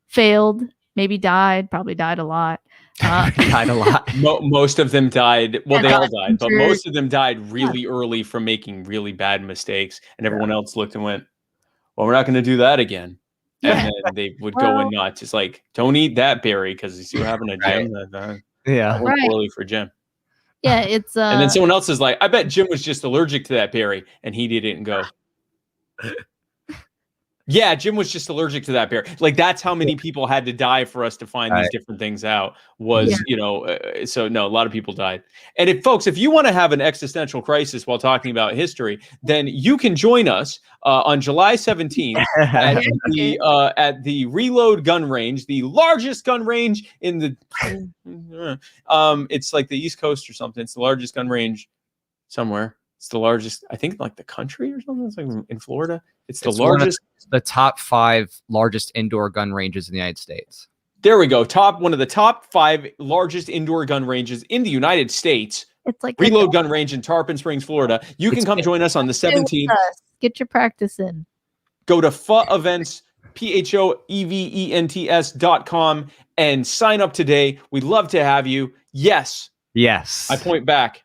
failed, maybe died, probably died a lot. Died a lot. Most of them died. Well, they all died, but most of them died really early from making really bad mistakes. And everyone else looked and went, well, we're not going to do that again. And then they would go and nuts. It's like, don't eat that berry because you see what happened to Jim. That went poorly for Jim. Yeah, it's and then someone else is like, I bet Jim was just allergic to that berry, and he didn't go. Yeah, Jim was just allergic to that berry. That's how many people had to die for us to find these different things out. So no, a lot of people died. And if you want to have an existential crisis while talking about history, then you can join us on July 17th at the Reload gun range, the largest gun range in the. It's like the East Coast or something. It's the largest gun range somewhere. It's the largest, I think, the country or something. It's in Florida. It's the largest. The top 5 largest indoor gun ranges in the United States. There we go. One of the top 5 largest indoor gun ranges in the United States. It's Reload Gun Range in Tarpon Springs, Florida. You can come join us on the 17th. Get your practice in. Go to events, PHOEVENTS.com and sign up today. We'd love to have you. Yes. I point back.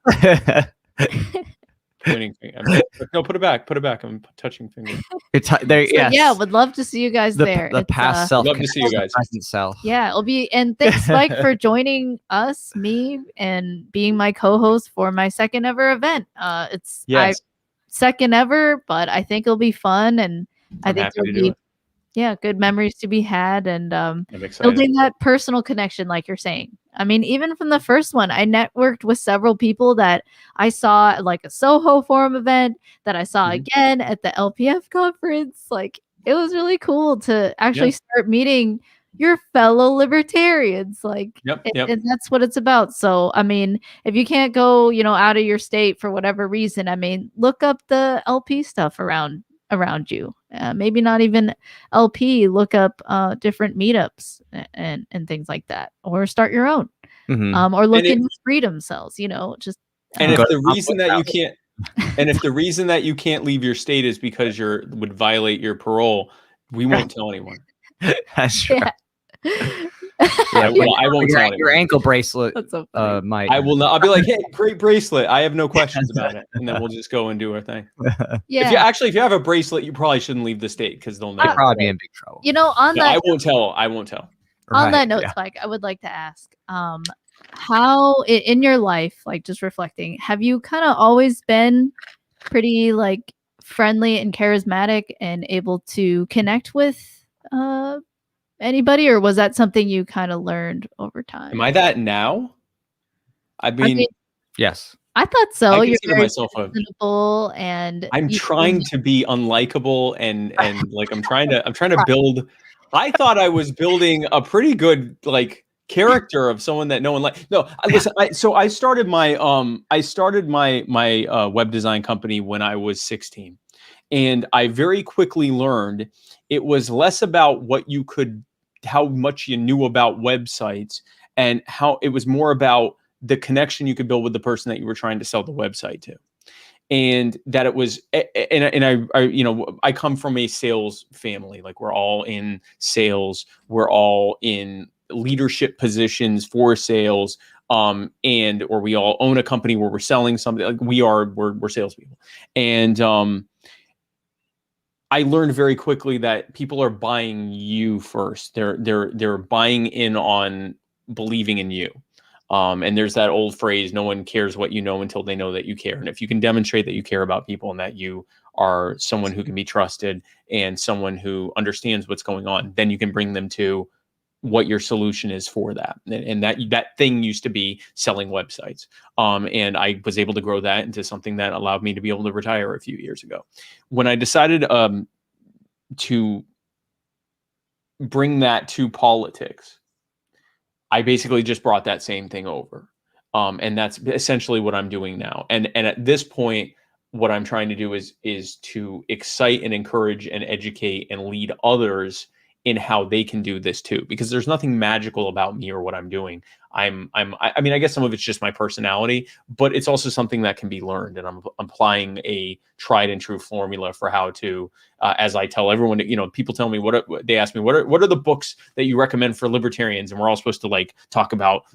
Pointing finger. No, put it back. I'm touching finger. Yeah, would love to see you guys there. The past self. Love to see you guys. Present self. Yeah, it'll be. And thanks, Mike, for joining me, and being my co-host for my second ever event. It's second ever, but I think it'll be fun, and I think it'll be Yeah, good memories to be had, and I'm excited. building that personal connection, like you're saying. I mean, even from the first one, I networked with several people that I saw at like a Soho Forum event, that I saw Mhm. again at the LPF conference. Like, it was really cool to actually start meeting your fellow libertarians. Like, Yep. and that's what it's about. So, I mean, if you can't go, out of your state for whatever reason, I mean, look up the LP stuff around you. Maybe not even LP, look up different meetups and things like that, or start your own, or look into freedom cells. Just And if Go the to reason that you House. can't, and if the reason that you can't leave your state is because would violate your parole, we won't tell anyone. That's true. yeah. I won't tell Your anyone. ankle bracelet That's so funny. might. I will not. I'll be like, hey, great bracelet. I have no questions about it, and then we'll just go and do our thing. Yeah. If you have a bracelet, you probably shouldn't leave the state because they'll know. You'd probably be in big trouble. On No, that I won't tell. on that Right, note, yeah. Spike, I would like to ask, how in your life, like just reflecting, have you kind of always been pretty like friendly and charismatic and able to connect with anybody, or was that something you kind of learned over time? Am I that now? I mean, Yes. I thought so. I You're consider very myself reasonable, and I'm trying to be unlikable and like I'm trying to build. I thought I was building a pretty good like character of someone that no one like. No, listen. I started my web design company when I was 16, and I very quickly learned it was less about how much you knew about websites, and how it was more about the connection you could build with the person that you were trying to sell the website to. And that it was, and I come from a sales family. Like, we're all in sales, we're all in leadership positions for sales, or we all own a company where we're selling something. Like, we're salespeople, and I learned very quickly that people are buying you first. They're buying in on believing in you. And there's that old phrase, no one cares what you know until they know that you care. And if you can demonstrate that you care about people and that you are someone who can be trusted and someone who understands what's going on, then you can bring them to what your solution is for that. And that thing used to be selling websites. And I was able to grow that into something that allowed me to be able to retire a few years ago. When I decided to bring that to politics, I basically just brought that same thing over. And that's essentially what I'm doing now. And at this point, what I'm trying to do is to excite and encourage and educate and lead others in how they can do this too, because there's nothing magical about me or what I'm doing. I mean, I guess some of it's just my personality, but it's also something that can be learned. And I'm applying a tried and true formula for how to, as I tell everyone, people tell me they ask me, what are the books that you recommend for libertarians? And we're all supposed to like talk about,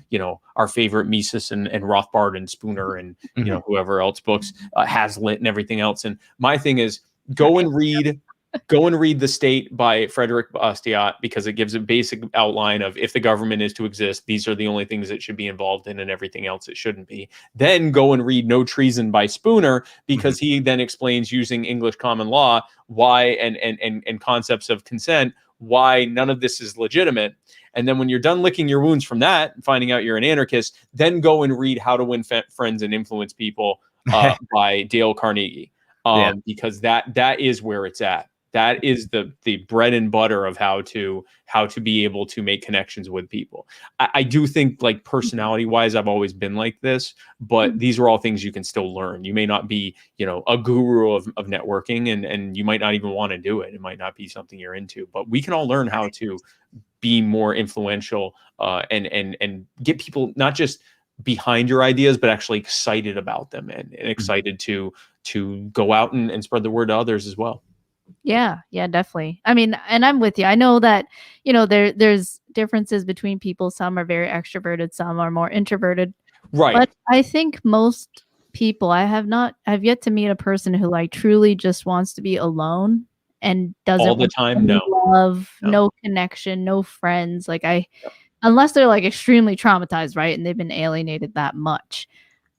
our favorite Mises and Rothbard and Spooner and, whoever else books, Hazlitt and everything else. And my thing is go and read The State by Frederick Bastiat, because it gives a basic outline of if the government is to exist, these are the only things it should be involved in, and everything else it shouldn't be. Then go and read No Treason by Spooner, because he then explains using English common law why and concepts of consent, why none of this is legitimate. And then when you're done licking your wounds from that and finding out you're an anarchist, then go and read How to Win Friends and Influence People by Dale Carnegie, because that is where it's at. That is the bread and butter of how to be able to make connections with people. I do think, like, personality wise, I've always been like this, but these are all things you can still learn. You may not be, a guru of networking, and you might not even want to do it. It might not be something you're into, but we can all learn how to be more influential and get people not just behind your ideas, but actually excited about them and excited to go out and spread the word to others as well. Yeah, definitely. I mean, and I'm with you. I know that, there's differences between people. Some are very extroverted, some are more introverted. Right. But I think most people, I've yet to meet a person who like truly just wants to be alone and doesn't all the want time. any No. love, no connection, no friends. Like unless they're like extremely traumatized, right? And they've been alienated that much.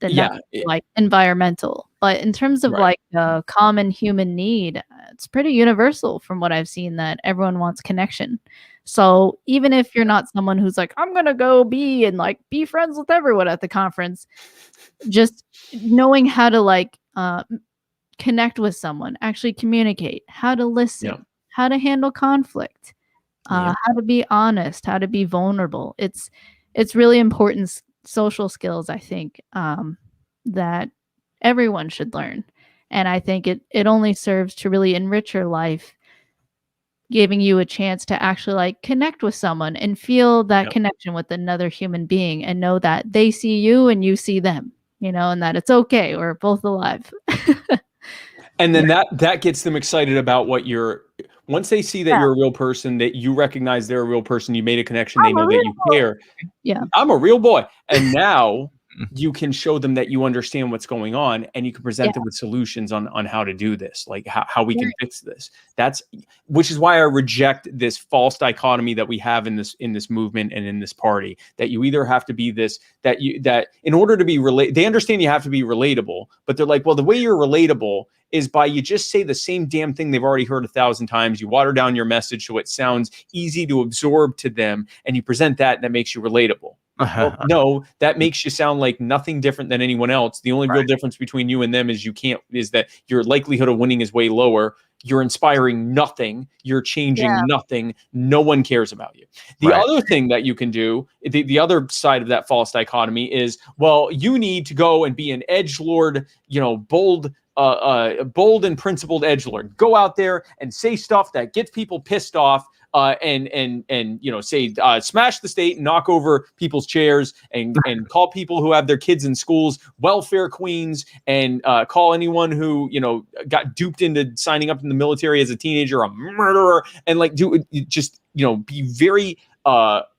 then Yeah, that's like environmental. But in terms of Right. like the common human need, it's pretty universal from what I've seen that everyone wants connection. So even if you're not someone who's like, I'm gonna go be and like be friends with everyone at the conference, just knowing how to like connect with someone, actually communicate, how to listen, Yeah. how to handle conflict, Yeah. how to be honest, how to be vulnerable. It's really important social skills, I think, that everyone should learn. And I think it only serves to really enrich your life, giving you a chance to actually like connect with someone and feel that Yep. connection with another human being and know that they see you and you see them, and that it's okay. We're both alive. And then that gets them excited about what once they see that Yeah. you're a real person, that you recognize they're a real person, you made a connection, they I'm a know that you real care. Yeah. I'm a real boy. And now you can show them that you understand what's going on, and you can present them with solutions on how to do this, like how we can fix this. Which is why I reject this false dichotomy that we have in this movement and in this party, that you either have to be this, that in order to be they understand you have to be relatable, but they're like, well, the way you're relatable is by you just say the same damn thing they've already heard 1,000 times. You water down your message so it sounds easy to absorb to them, and you present that makes you relatable. Well, no, that makes you sound like nothing different than anyone else. The only real difference between you and them is that your likelihood of winning is way lower. You're inspiring nothing. You're changing nothing. No one cares about you. The other thing that you can do, the other side of that false dichotomy is, well, you need to go and be an edgelord, bold and principled edgelord. Go out there and say stuff that gets people pissed off. And say smash the state and knock over people's chairs and call people who have their kids in schools welfare queens, and call anyone who got duped into signing up in the military as a teenager a murderer, and like be very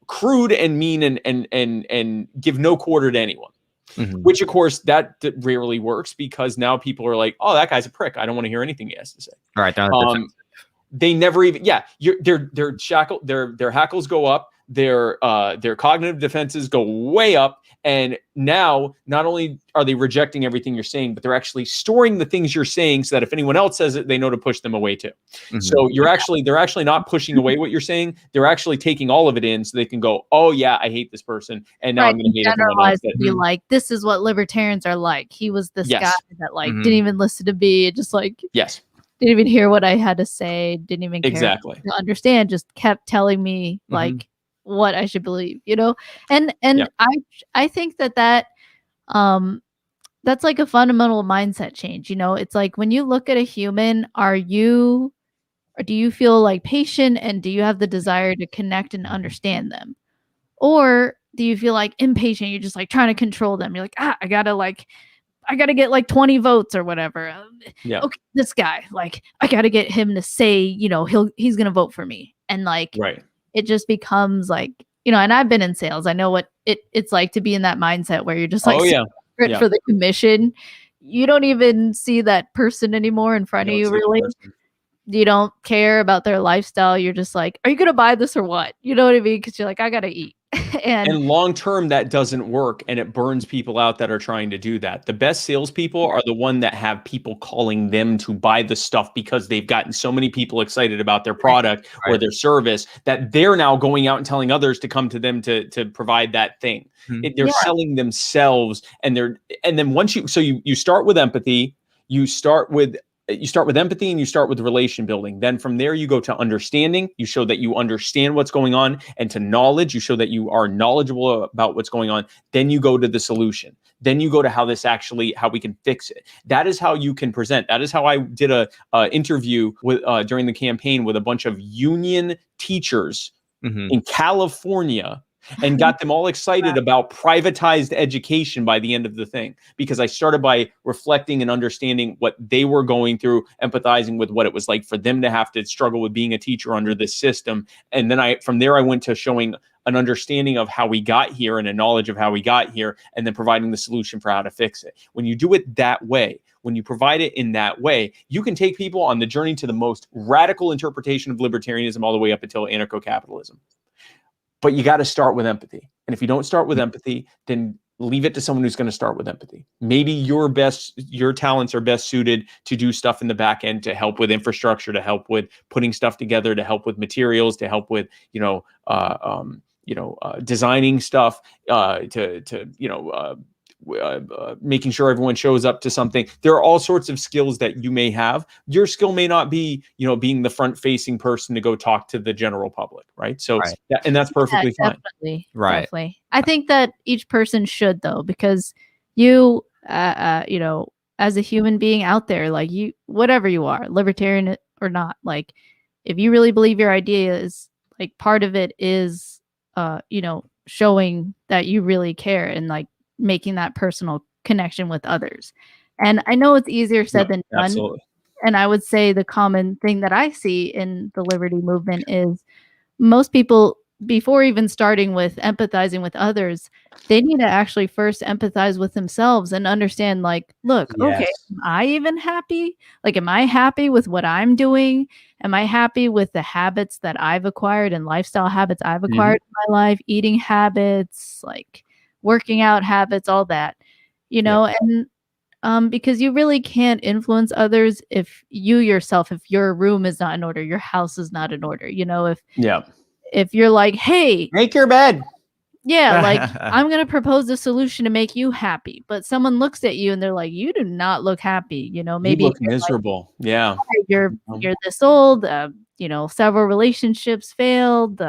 crude and mean and give no quarter to anyone. Mm-hmm. Which, of course, that rarely works, because now people are like, oh, that guy's a prick. I don't want to hear anything he has to say. All right. They never even, their hackles go up, their cognitive defenses go way up, and now not only are they rejecting everything you're saying, but they're actually storing the things you're saying so that if anyone else says it, they know to push them away too. Mm-hmm. So they're actually not pushing away what you're saying. They're actually taking all of it in so they can go, oh yeah, I hate this person, and now I'm going to hate everyone else. Be like, this is what libertarians are like. He was this guy that like didn't even listen to me, just like didn't even hear what I had to say, didn't even care to understand, just kept telling me like what I should believe, and I think that that's like a fundamental mindset change. It's like when you look at a human, do you feel like patient, and do you have the desire to connect and understand them, or do you feel like impatient? You're just like trying to control them. You're like, I gotta get like 20 votes or whatever. Okay, this guy, like, I gotta get him to say, he's gonna vote for me. And like, it just becomes like, and I've been in sales. I know what it's like to be in that mindset where you're just like for the commission. You don't even see that person anymore in front of you, really. You don't care about their lifestyle. You're just like, are you gonna buy this or what? You know what I mean? Because you're like, I gotta eat. And long term, that doesn't work, and it burns people out that are trying to do that. The best salespeople are the one that have people calling them to buy the stuff because they've gotten so many people excited about their product or their service that they're now going out and telling others to come to them to provide that thing. They're selling themselves, and then once you start with empathy, you start with empathy, and you start with relation building. Then from there, you go to understanding. You show that you understand what's going on, and to knowledge. You show that you are knowledgeable about what's going on. Then you go to the solution. Then you go to how we can fix it. That is how you can present. That is how I did a interview with during the campaign with a bunch of union teachers in California, and got them all excited about privatized education by the end of the thing, because I started by reflecting and understanding what they were going through, empathizing with what it was like for them to have to struggle with being a teacher under this system. And then from there I went to showing an understanding of how we got here and a knowledge of how we got here, and then providing the solution for how to fix it. When you do it that way, when you provide it in that way, you can take people on the journey to the most radical interpretation of libertarianism all the way up until anarcho-capitalism. But you got to start with empathy. And if you don't start with empathy, then leave it to someone who's going to start with empathy. Maybe your talents are best suited to do stuff in the back end, to help with infrastructure, to help with putting stuff together, to help with materials, to help with, designing stuff, making sure everyone shows up to something. There are all sorts of skills that you may have. Your skill may not be, being the front facing person to go talk to the general public. Right. So, Right. and that's perfectly fine. Definitely. Right. Definitely. I think that each person should, though, because you, as a human being out there, like you, whatever you are, libertarian or not, like if you really believe your idea is like part of it is, showing that you really care and like making that personal connection with others. And I know it's easier said than done. Absolutely. And I would say the common thing that I see in the liberty movement is most people, before even starting with empathizing with others, they need to actually first empathize with themselves and understand, like, look, okay, am I even happy? Like, am I happy with what I'm doing? Am I happy with the habits that I've acquired and lifestyle habits I've acquired in my life, eating habits, like working out habits, all that, and because you really can't influence others if you yourself, if your room is not in order, your house is not in order, if you're like, hey, make your bed. Yeah, like I'm going to propose a solution to make you happy, but someone looks at you and they're like, you do not look happy, maybe you look miserable. Like, yeah. You're this old, several relationships failed,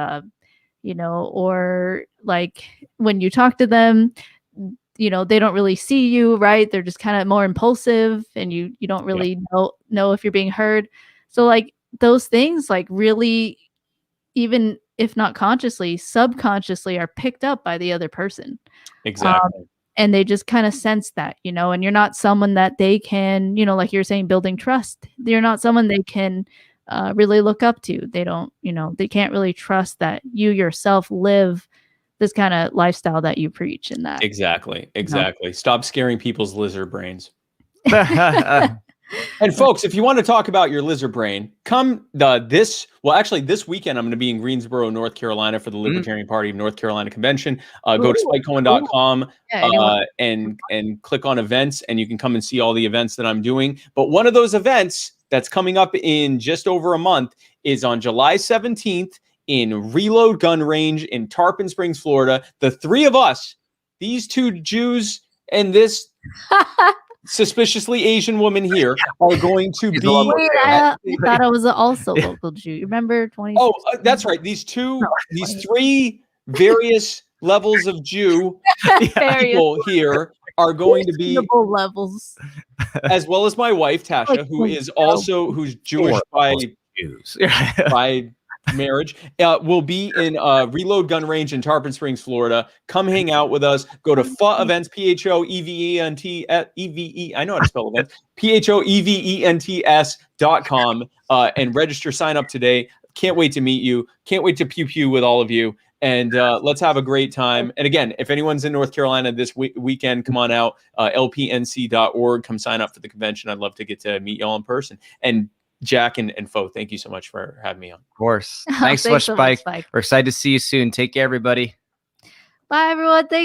or like when you talk to them, they don't really see you, right? They're just kind of more impulsive and you don't really know if you're being heard. So like those things like really, even if not consciously, subconsciously are picked up by the other person. Exactly. And they just kind of sense that, and you're not someone that they can, like you're saying, building trust. You're not someone they can really look up to. They don't, they can't really trust that you yourself live this kind of lifestyle that you preach in that. Exactly. Stop scaring people's lizard brains. And folks, if you want to talk about your lizard brain, come this weekend, I'm going to be in Greensboro, North Carolina for the Libertarian Party of North Carolina convention. Go to spikecohen.com and click on events, and you can come and see all the events that I'm doing. But one of those events that's coming up in just over a month is on July 17th in Reload Gun Range in Tarpon Springs, Florida. The three of us, these two Jews and this suspiciously Asian woman here, are going to be. Wait, I thought I was also local Jew. Remember 20? Oh, that's right. These three various levels of Jew people here are going to be levels, as well as my wife Tasha, who's Jewish by marriage, will be in Reload Gun Range in Tarpon Springs, Florida. Come hang out with us. Go to FA Events, PHOEVENT, I know how to spell events, PHOEVENTS.com, and register, sign up today. Can't wait to meet you. Can't wait to pew with all of you. And let's have a great time. And again, if anyone's in North Carolina this weekend, come on out, lpnc.org. Come sign up for the convention. I'd love to get to meet y'all in person. And Jack and Fo, thank you so much for having me on. Of course. Thanks so much, Spike. We're excited to see you soon. Take care, everybody. Bye, everyone. Thanks.